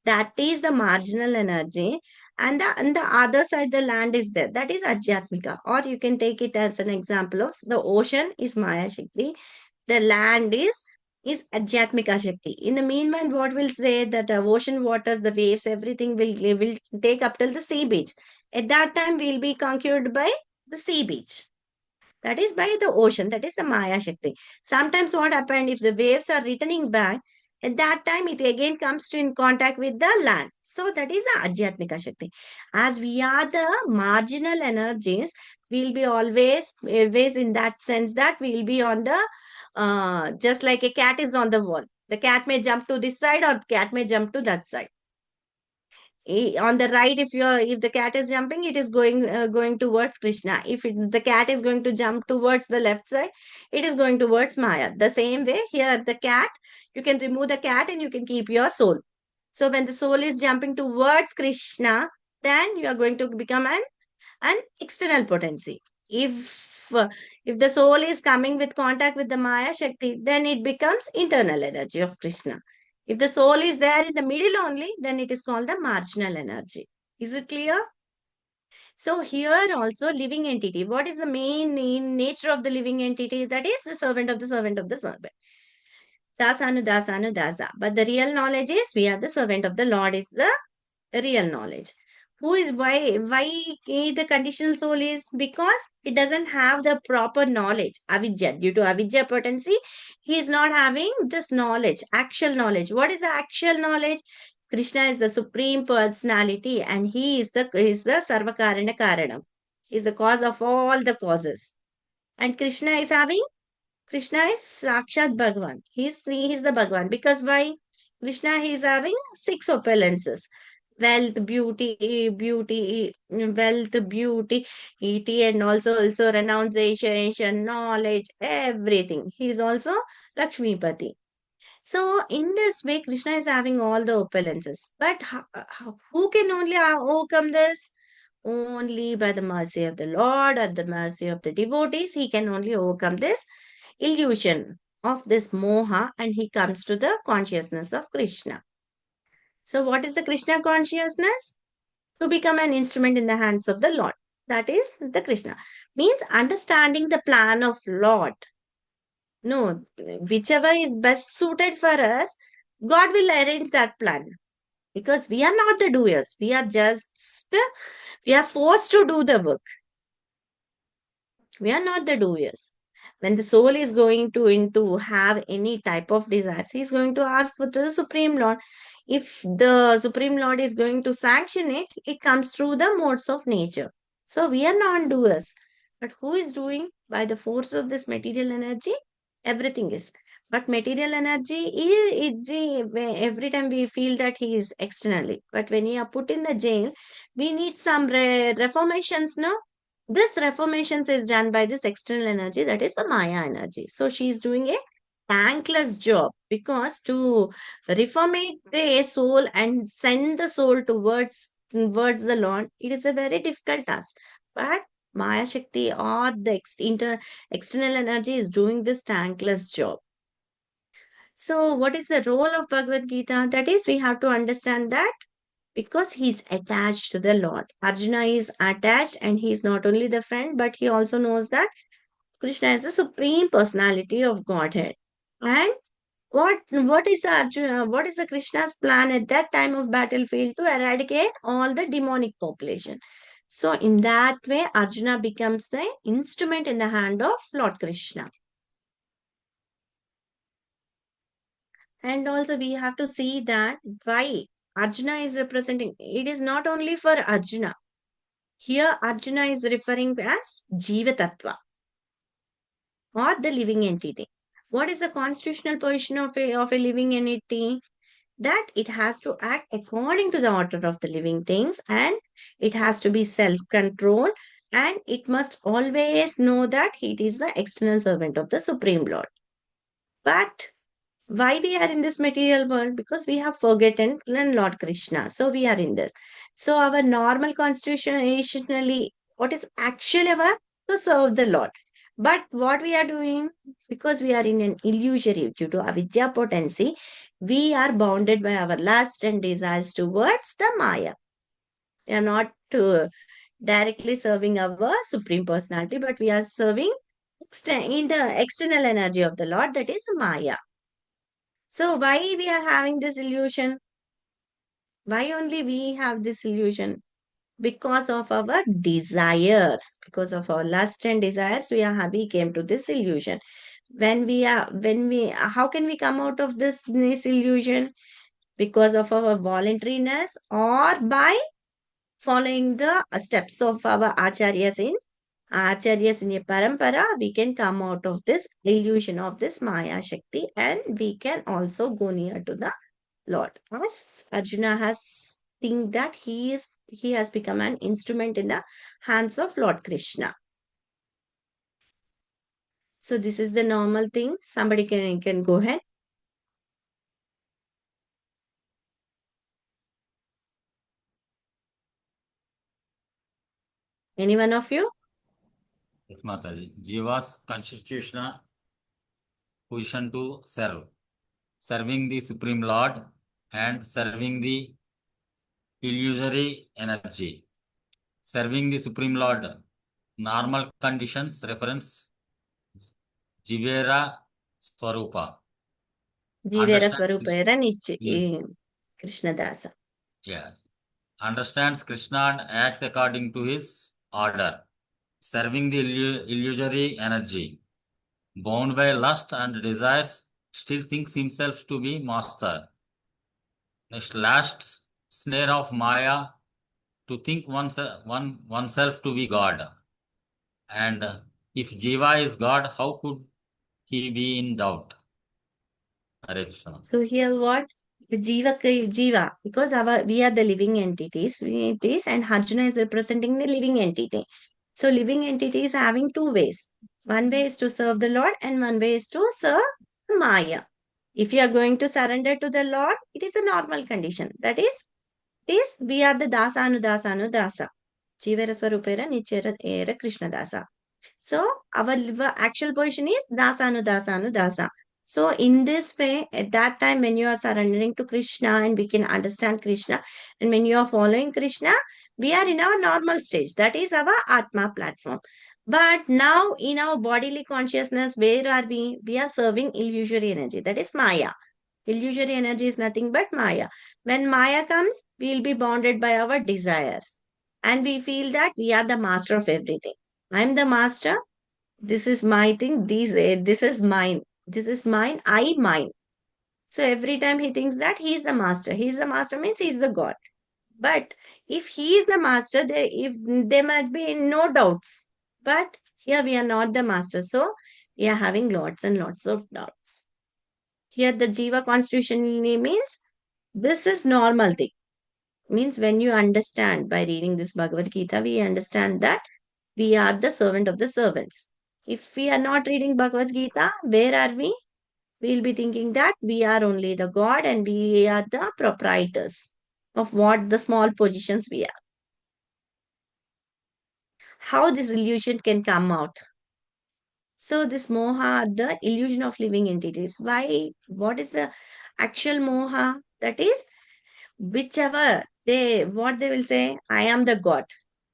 that is the marginal energy. And on the other side, the land is there. That is Adhyatmika. Or you can take it as an example of the ocean is Maya Shakti. The land is Adhyatmika Shakti. In the meanwhile, what will say that the ocean waters, the waves, everything will take up till the sea beach. At that time, we'll be conquered by the sea beach. That is by the ocean. That is the Maya Shakti. Sometimes what happened if the waves are returning back, at that time it again comes to in contact with the land. So that is the Adhyatmika Shakti. As we are the marginal energies, we'll be always in that sense that we'll be on the, just like a cat is on the wall. The cat may jump to this side or cat may jump to that side. On the right, if the cat is jumping, it is going towards Krishna. The cat is going to jump towards the left side, it is going towards Maya. The same way here, the cat, you can remove the cat and you can keep your soul. So when the soul is jumping towards Krishna, then you are going to become an external potency. If the soul is coming with contact with the Maya Shakti, then it becomes internal energy of Krishna. If the soul is there in the middle only, then it is called the marginal energy. Is it clear? So here also living entity. What is the main nature of the living entity? That is the servant of the servant of the servant. Dasanu, dasanu, dasa. But the real knowledge is we are the servant of the Lord is the real knowledge. Who is why the conditional soul is because it doesn't have the proper knowledge. Avidya, due to avidya potency, he is not having this knowledge, actual knowledge. What is the actual knowledge? Krishna is the supreme personality and he is the sarvakarana karanam. He is the cause of all the causes. And Krishna is Sakshat Bhagavan. He is the Bhagavan. Because why? Krishna he is having six opulences. Wealth, beauty, and also renunciation, knowledge, everything. He is also Lakshmipati. So in this way, Krishna is having all the opulences. But who can only overcome this? Only by the mercy of the Lord or the mercy of the devotees, he can only overcome this illusion of this moha and he comes to the consciousness of Krishna. So, what is the Krishna consciousness? To become an instrument in the hands of the Lord. That is the Krishna. Means understanding the plan of Lord. No, whichever is best suited for us, God will arrange that plan. Because we are not the doers. We are forced to do the work. We are not the doers. When the soul is going to into have any type of desires, he is going to ask for the Supreme Lord. If the Supreme Lord is going to sanction it, it comes through the modes of nature. So we are non-doers. But who is doing? By the force of this material energy, everything is. But material energy every time we feel that he is externally. But when you are put in the jail, we need some reformations, no? This reformations is done by this external energy, that is the Maya energy. So she is doing a thankless job because to reformate the soul and send the soul towards the Lord, it is a very difficult task. But Maya Shakti or the external energy is doing this thankless job. So, what is the role of Bhagavad Gita? That is, we have to understand that because he's attached to the Lord. Arjuna is attached and he's not only the friend, but he also knows that Krishna is the supreme personality of Godhead. And what is the Krishna's plan at that time of battlefield? To eradicate all the demonic population. So in that way, Arjuna becomes the instrument in the hand of Lord Krishna. And also we have to see that why Arjuna is representing, it is not only for Arjuna. Here Arjuna is referring as Jiva Tattva or the living entity. What is the constitutional position of a living entity? That it has to act according to the order of the living things and it has to be self-control and it must always know that it is the external servant of the Supreme Lord. But why we are in this material world? Because we have forgotten Lord Krishna. So we are in this. So our normal constitutionally, what is actually our to serve the Lord. But what we are doing, because we are in an illusory due to avidya potency, we are bounded by our lust and desires towards the Maya. We are not directly serving our Supreme Personality, but we are serving in the external energy of the Lord, that is Maya. So why we are having this illusion? Why only we have this illusion? Because of our desires, because of our lust and desires, we came to this illusion. How can we come out of this illusion? Because of our voluntariness or by following the steps of our acharyas in a parampara, we can come out of this illusion of this Maya Shakti and we can also go near to the Lord. As Arjuna has think that he has become an instrument in the hands of Lord Krishna. So this is the normal thing. Somebody can go ahead. Any one of you? Yes, Mataji. Jiva's constitutional position to serve, serving the Supreme Lord and serving the illusory energy. Serving the Supreme Lord, normal conditions reference Jivera Swarupa. Jivera understands, Swarupera Nichi Ye- Krishnadasa. yes, understands Krishna and acts according to his order, serving the illusory energy. Bound by lust and desires, still thinks himself to be master. Next, last snare of Maya, to think oneself to be God. And if Jiva is God, how could he be in doubt? Hare Krishna. So here what? The Jiva, because we are the living entities, and Arjuna is representing the living entity. So living entity is having two ways. One way is to serve the Lord, and one way is to serve Maya. If you are going to surrender to the Lord, it is a normal condition. That is we are the dasa anudasa anudasa. Jivera swarupera nichera era Krishna dasa. So our actual position is dasanu dasanu dasa. So in this way, at that time when you are surrendering to Krishna and we can understand Krishna, and when you are following Krishna, we are in our normal stage. That is our Atma platform. But now in our bodily consciousness, where are we? We are serving illusory energy. That is Maya. Illusory energy is nothing but Maya. When Maya comes, we will be bounded by our desires. And we feel that we are the master of everything. I am the master. This is my thing. This is mine. This is mine. I mine. So every time he thinks that he is the master. He is the master means he is the God. But if he is the master, there might be no doubts. But here we are not the master. So we are having lots and lots of doubts. Here the Jiva constitution means this is normal thing. Means when you understand by reading this Bhagavad Gita, we understand that we are the servant of the servants. If we are not reading Bhagavad Gita, where are we? We'll be thinking that we are only the God and we are the proprietors of what the small positions we are. How this illusion can come out? So this moha, the illusion of living entities. Why? What is the actual moha? That is whichever what they will say, I am the God.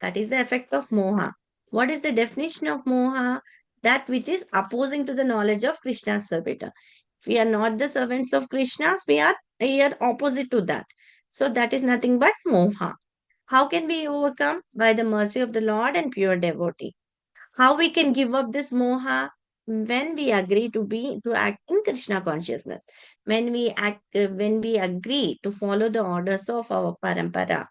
That is the effect of moha. What is the definition of moha? That which is opposing to the knowledge of Krishna's servitor. If we are not the servants of Krishna's, we are opposite to that. So that is nothing but moha. How can we overcome? By the mercy of the Lord and pure devotee. How we can give up this moha? When we agree to act in Krishna consciousness, when we agree to follow the orders of our parampara.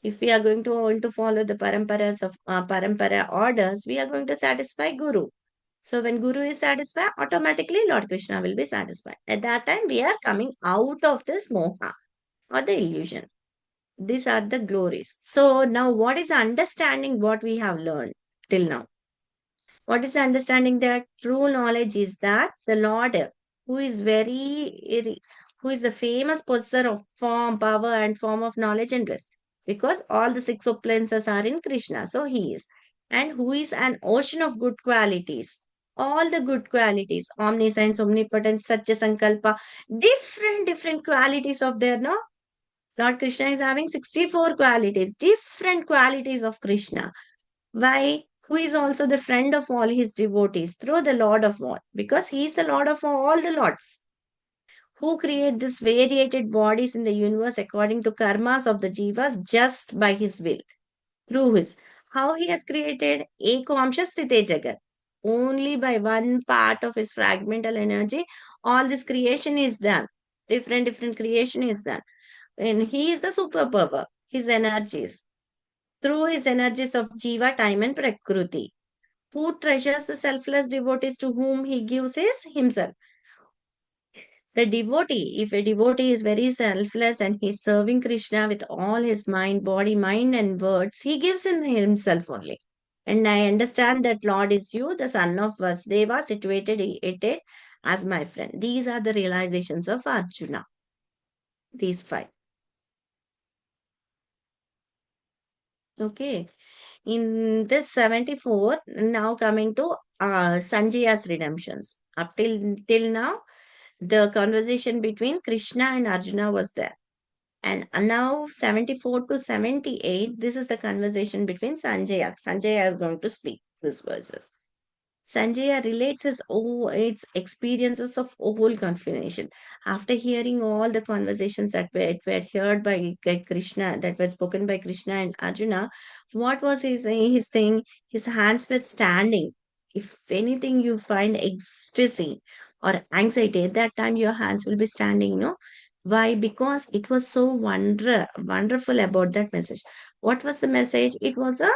If we are going to follow the parampara orders, we are going to satisfy Guru. So when Guru is satisfied, automatically Lord Krishna will be satisfied. At that time, we are coming out of this moha or the illusion. These are the glories. So now what is understanding what we have learned till now? What is the understanding that true knowledge is that the Lord, who is who is the famous possessor of form, power, and form of knowledge and bliss, because all the six appliances are in Krishna, so he is, and who is an ocean of good qualities. All the good qualities, omniscience, omnipotence, satya sankalpa, different qualities of their no. Lord Krishna is having 64 qualities, different qualities of Krishna. Why? Who is also the friend of all his devotees through the Lord of all, because he is the Lord of all the Lords, who create these variated bodies in the universe according to karmas of the jivas just by his will. Through his, how he has created Eko Amsha Sthite Jagat. Only by one part of his fragmental energy, all this creation is done. Different creation is done. And he is the superpower, his energies. Through his energies of Jiva, time, and Prakriti, who treasures the selfless devotees to whom he gives himself. The devotee, if a devotee is very selfless and he's serving Krishna with all his mind, body, mind, and words, he gives him himself only. And I understand that Lord is you, the son of Vasudeva, situated as my friend. These are the realizations of Arjuna. These five. Okay. In this 74, now coming to Sanjaya's redemptions. Up till now, the conversation between Krishna and Arjuna was there. And now 74 to 78, this is the conversation between Sanjaya. Sanjaya is going to speak these verses. Sanjaya relates its experiences of whole confirmation. After hearing all the conversations that were heard by Krishna, that were spoken by Krishna and Arjuna, what was his thing? His hands were standing. If anything you find ecstasy or anxiety, at that time your hands will be standing, no? Why? Because it was so wonderful about that message. What was the message? It was a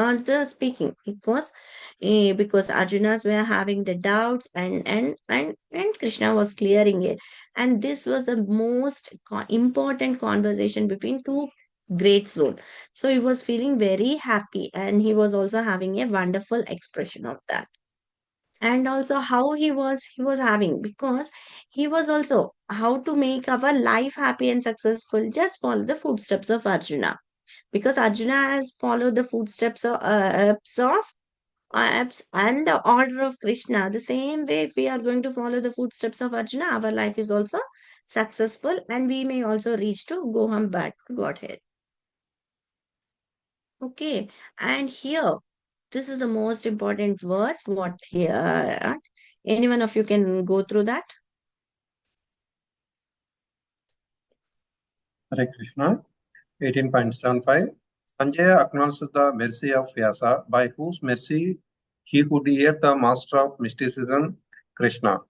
as the speaking. It was because Arjunas were having the doubts and Krishna was clearing it. And this was the most important conversation between two great souls. So he was feeling very happy and he was also having a wonderful expression of that. And also how he was having, because he was also how to make our life happy and successful, just follow the footsteps of Arjuna, because Arjuna has followed the footsteps and the order of Krishna. The same way, if we are going to follow the footsteps of Arjuna, our life is also successful and we may also reach to go home back to Godhead. Okay, and here, this is the most important verse. What here? Any one of you can go through that? Hare Krishna. 18.75. Sanjaya acknowledged the mercy of Vyasa, by whose mercy he could hear the master of mysticism, Krishna.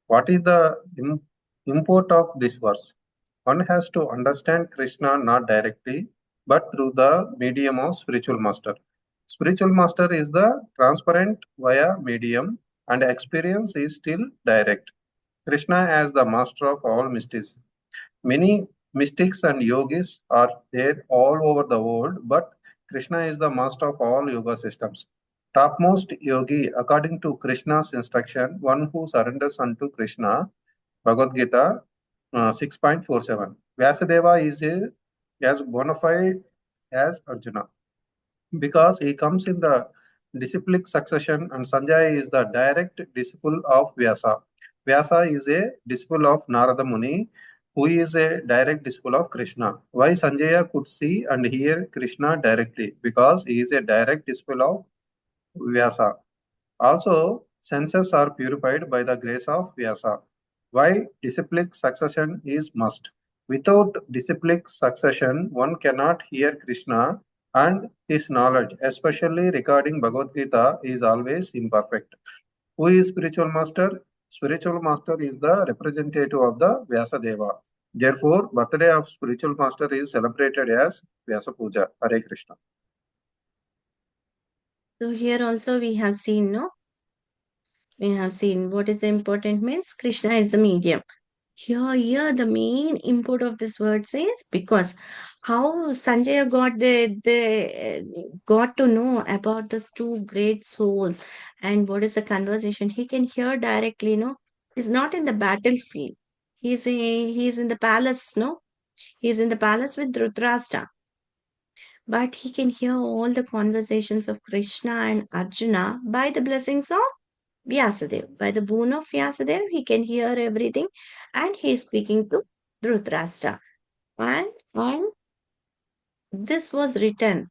What is the import of this verse? One has to understand Krishna not directly, but through the medium of spiritual master. Spiritual master is the transparent via medium, and experience is still direct. Krishna as the master of all mystics. Many mystics and yogis are there all over the world, but Krishna is the master of all yoga systems. Topmost yogi, according to Krishna's instruction, one who surrenders unto Krishna, Bhagavad Gita 6.47. Vyasadeva is as bona fide as Arjuna because he comes in the disciplic succession, and Sanjaya is the direct disciple of Vyasa. Vyasa is a disciple of Narada Muni, who is a direct disciple of Krishna. Why Sanjaya could see and hear Krishna directly? Because he is a direct disciple of Vyasa. Also, senses are purified by the grace of Vyasa. Why disciplic succession is must. Without disciplic succession, one cannot hear Krishna, and his knowledge, especially regarding Bhagavad Gita, is always imperfect. Who is spiritual master? Spiritual master is the representative of the Vyasadeva. Therefore, birthday of spiritual master is celebrated as Vyasa Puja. Hare Krishna. So here also we have seen, no? We have seen what is the important means. Krishna is the medium. Here, the main import of this word is because how Sanjaya got to know about these two great souls and what is the conversation. He can hear directly, no? He's not in the battlefield. He's in the palace, no? He's in the palace with Dhritarashtra. But he can hear all the conversations of Krishna and Arjuna by the blessings of Vyasadeva. By the boon of Vyasadeva, he can hear everything and he is speaking to Dhritarashtra. And this was written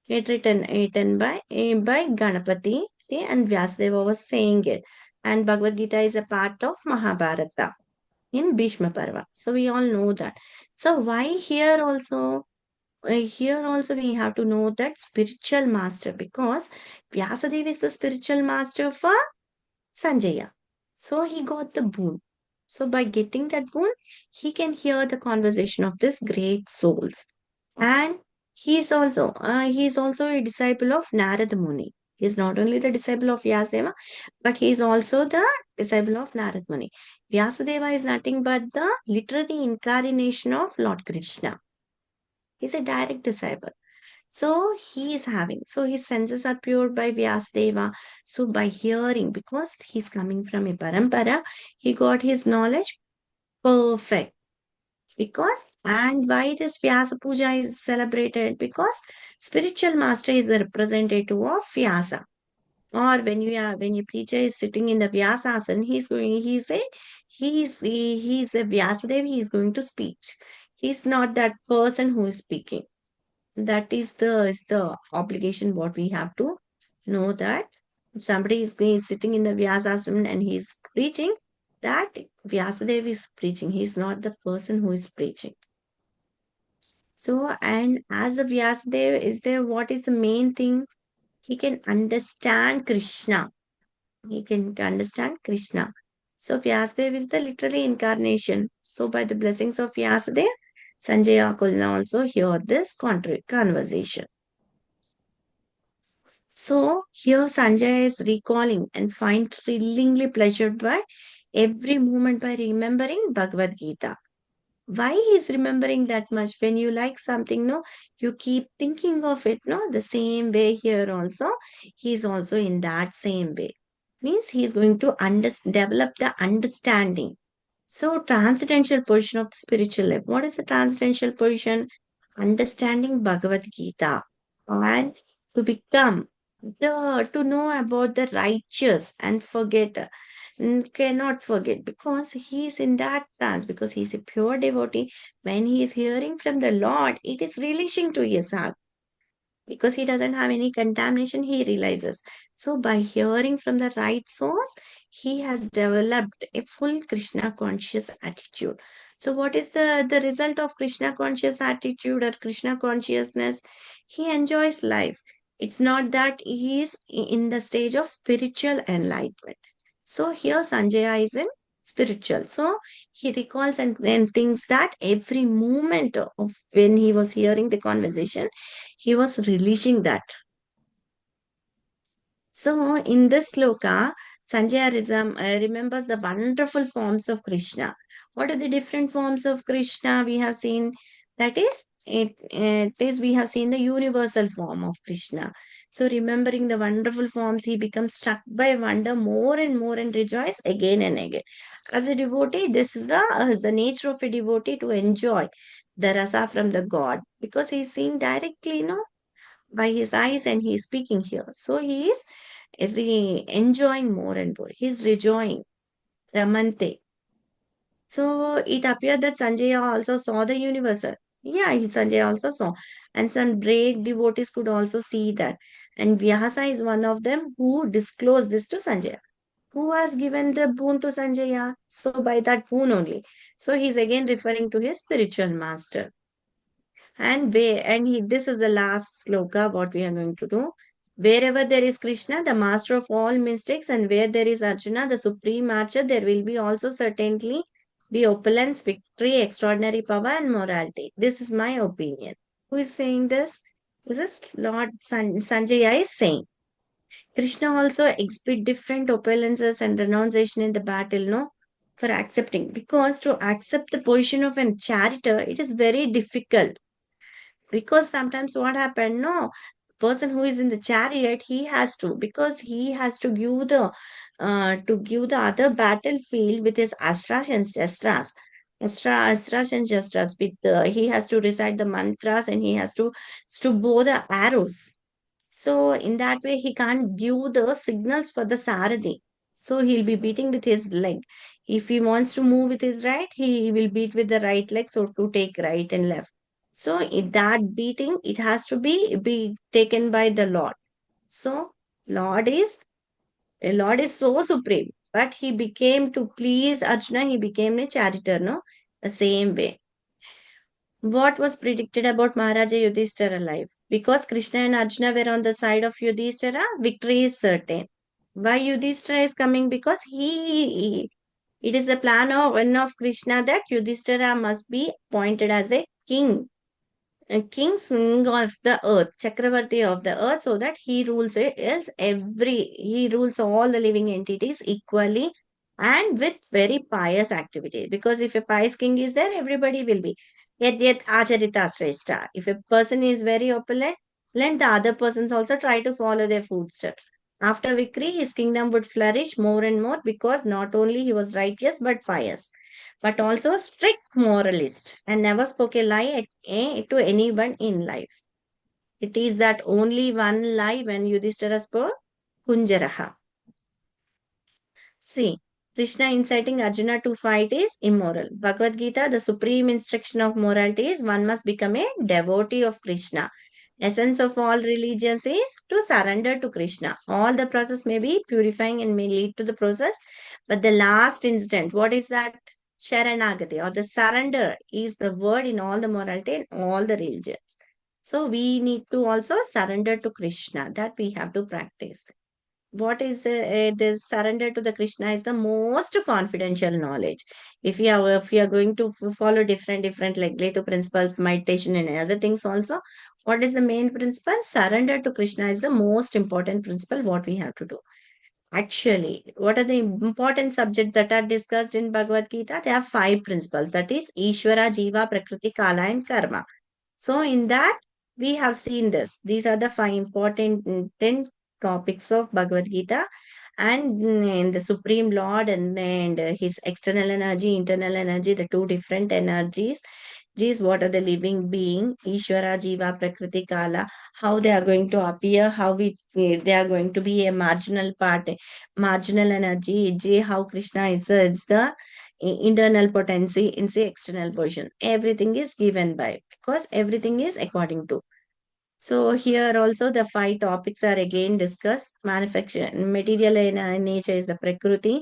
by Ganapati, okay, and Vyasadeva was saying it. And Bhagavad Gita is a part of Mahabharata in Bhishma Parva. So we all know that. So why here also we have to know that spiritual master, because Vyasadeva is the spiritual master for Sanjaya. So he got the boon. So by getting that boon, he can hear the conversation of these great souls. And he is also a disciple of Narada Muni. He is not only the disciple of Vyasadeva, but he is also the disciple of Narada Muni. Vyasadeva is nothing but the literary incarnation of Lord Krishna. He is a direct disciple. So so his senses are pure by Vyasadeva. So by hearing, because he's coming from a parampara, he got his knowledge perfect. And why this Vyasa Puja is celebrated? Because spiritual master is the representative of Vyasa. Or when your preacher is sitting in the Vyasasana, he's a Vyasadev, he is going to speak. He's not that person who is speaking. That is the obligation what we have to know that. If somebody is sitting in the Vyasasana and he's preaching, that Vyasadeva is preaching. He's not the person who is preaching. So, and as the Vyasadeva is there, what is the main thing? He can understand Krishna. He can understand Krishna. So, Vyasadeva is the literary incarnation. So, by the blessings of Vyasadeva, Sanjaya could now also hear this conversation. So here Sanjay is recalling and find thrillingly pleasured by every moment by remembering Bhagavad Gita. Why he's remembering that much? When you like something, no, you keep thinking of it, no, the same way here also. He's also in that same way. Means he's going to develop the understanding. So transcendental position of the spiritual life. What is the transcendental position? Understanding Bhagavad Gita and to become to know about the righteous and cannot forget because he is in that trance because he is a pure devotee. When he is hearing from the Lord, it is relishing to his heart because he doesn't have any contamination, he realizes. So, by hearing from the right source, he has developed a full Krishna conscious attitude. So, what is the result of Krishna conscious attitude or Krishna consciousness? He enjoys life. It's not that he is in the stage of spiritual enlightenment. So, here Sanjaya is in spiritual. So, he recalls and thinks that every moment of when he was hearing the conversation, he was releasing that. So, in this sloka, Sanjaya remembers the wonderful forms of Krishna. What are the different forms of Krishna we have seen? That is, we have seen the universal form of Krishna. So, remembering the wonderful forms, he becomes struck by wonder more and more and rejoice again and again. As a devotee, this is the nature of a devotee to enjoy the rasa from the God because he is seeing directly, by his eyes and he is speaking here. So he is enjoying more and more. He is rejoicing. Ramante. So it appeared that Sanjaya also saw the universal. Yeah, Sanjaya also saw. And some brave devotees could also see that. And Vyasa is one of them who disclosed this to Sanjaya. Who has given the boon to Sanjaya? So by that boon only. So he's again referring to his spiritual master. This is the last sloka, what we are going to do. Wherever there is Krishna, the master of all mystics, and where there is Arjuna, the supreme archer, there will be also certainly be opulence, victory, extraordinary power, and morality. This is my opinion. Who is saying this? This is Lord Sanjaya is saying. Krishna also exhibit different opulences and renunciation in the battle, no? For accepting. Because to accept the position of a charioteer, it is very difficult because sometimes what happened, no, person who is in the chariot, he has to, because he has to give the other battlefield with his astras and shastras. Astras and shastras with he has to recite the mantras and he has to bow the arrows. So in that way, he can't give the signals for the Saradi. So he'll be beating with his leg. If he wants to move with his right, he will beat with the right leg, so to take right and left. So in that beating, it has to be taken by the Lord. So Lord is Lord is so supreme, but he became to please Arjuna. He became a charioteer, no, the same way. What was predicted about Maharaja Yudhishthira life? Because Krishna and Arjuna were on the side of Yudhishthira, victory is certain. Why Yudhishthira is coming? Because it is a plan of one of Krishna that Yudhishthira must be appointed as a king king of the earth, Chakravarti of the earth, so that he rules it, else he rules all the living entities equally and with very pious activities. Because if a pious king is there, everybody will be. Yet acharita shrestha. If a person is very opulent, let the other persons also try to follow their footsteps. After victory, his kingdom would flourish more and more because not only he was righteous but pious but also a strict moralist and never spoke a lie to anyone in life. It is that only one lie when Yudhishthira spoke, Kunjaraha. See, Krishna inciting Arjuna to fight is immoral. Bhagavad Gita, the supreme instruction of morality is one must become a devotee of Krishna. Essence of all religions is to surrender to Krishna. All the process may be purifying and may lead to the process, but the last instant, what is that? Sharanagati or the surrender is the word in all the morality and all the religions. So we need to also surrender to Krishna. That we have to practice. What is the surrender to the Krishna is the most confidential knowledge. If you are going to follow different like relative principles, meditation and other things also, what is the main principle? Surrender to Krishna is the most important principle what we have to do. Actually, what are the important subjects that are discussed in Bhagavad Gita? There are five principles, that is Ishvara, Jiva, Prakriti, Kala and Karma. So in that, we have seen this. These are the five important 10 topics of Bhagavad Gita. And the Supreme Lord and his external energy, internal energy, the two different energies. These, what are the living being, Ishvara, Jiva, Prakriti, Kala, how they are going to appear, they are going to be a marginal part, marginal energy, J, how Krishna is the internal potency in the external version. Everything is given by, because everything is according to. So here also the five topics are again discussed. Manufacture, material in nature is the Prakriti.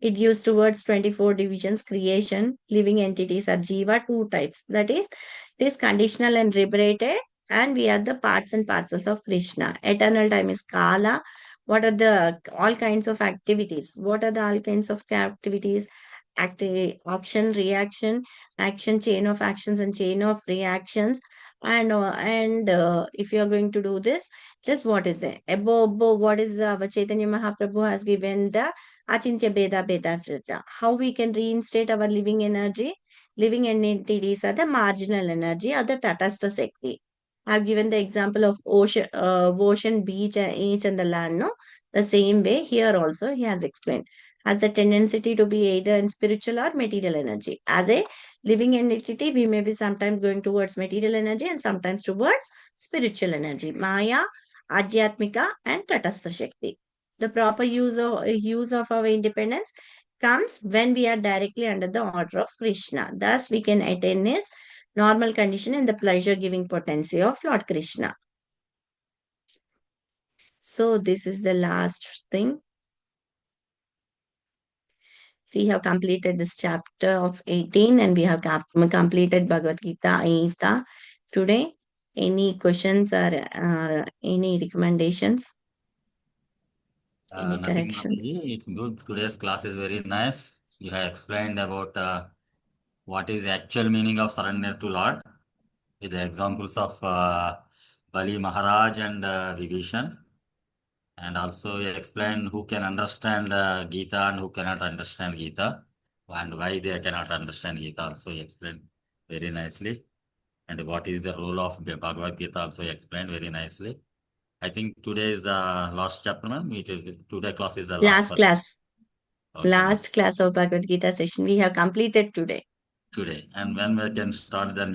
It gives towards 24 divisions, creation, living entities are Jiva, two types. That is, it is conditional and liberated, and we are the parts and parcels of Krishna. Eternal time is Kala. What are the all kinds of activities? What are the all kinds of activities? Action, reaction, action, chain of actions and chain of reactions. And if you are going to do this, just what is it? Above what is our Chaitanya Mahaprabhu has given the Achintya Beda Beda Srita. How we can reinstate our living energy? Living entities are the marginal energy or the Tatastha Shakti. I've given the example of ocean, beach, and the land. No, the same way here also he has explained, has the tendency to be either in spiritual or material energy. As a living entity, we may be sometimes going towards material energy and sometimes towards spiritual energy. Maya, Adhyatmika, and Tatastha Shakti. The proper use of our independence comes when we are directly under the order of Krishna. Thus, we can attain his normal condition in the pleasure-giving potency of Lord Krishna. So, this is the last thing. We have completed this chapter of 18 and we have completed Bhagavad Gita today. Any questions or any recommendations? Any Nothing, corrections? Mataji. It's good. Today's class is very nice. You have explained about what is the actual meaning of surrender to Lord with the examples of Bali Maharaj and Vibhishan. And also you explained who can understand Gita and who cannot understand Gita and why they cannot understand Gita. Also you explained very nicely. And what is the role of the Bhagavad Gita also you explained very nicely. I think today is the last chapter, ma'am. Today class is the last Last for class. okay, ma'am. Last class of Bhagavad Gita session we have completed today. Today. And when we can start the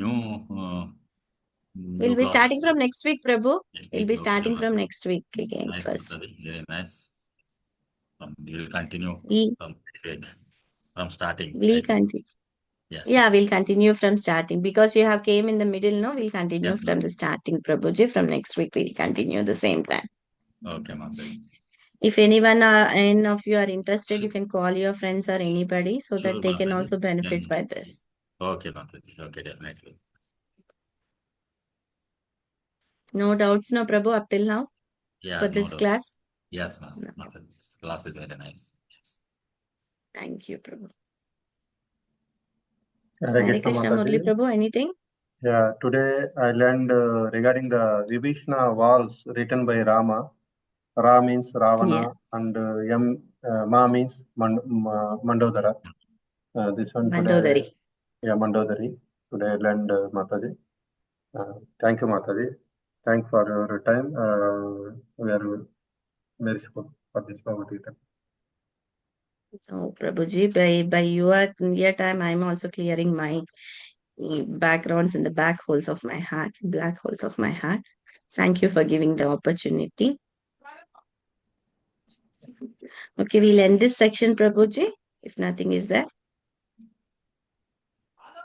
We'll new be classes? starting from next week, Prabhu. We'll be Okay, starting from ma'am. next week again Nice, first. Mataji. Very nice. We will continue We from next week, from starting, will I think. continue. Yes, Yeah, ma'am. we'll continue from starting because you have came in the middle. No, we'll continue Yes, from ma'am. the starting, Prabhuji. From next week, we'll continue the same time. Okay, Mataji. If anyone any of you are interested, you can call your friends or anybody so that Sure, they can Mataji. also benefit Then, by this. okay, Mataji. Okay, definitely. No doubts, no, Prabhu, up till now Yeah, for no this doubt. class. Yes, ma'am. No. Mataji. This class is very nice. Yes. Thank you, Prabhu. Hare Hare Krishna Krishna, Murli Mataji. Prabhu, anything? Yeah, today I learned regarding the Vibhishna walls written by Rama. Ra means Ravana Yeah, and Ma means Mandodara. This one today, Mandodari. yeah, Mandodari. Today I learned Mataji. Thank you, Mataji. Thanks for your time. We are very grateful for this Bhagavad Gita. So, Prabhuji, by your time, I'm also clearing my backgrounds in the back holes of my heart, black holes of my heart. Thank you for giving the opportunity. Okay, we'll end this section, Prabhuji, if nothing is there.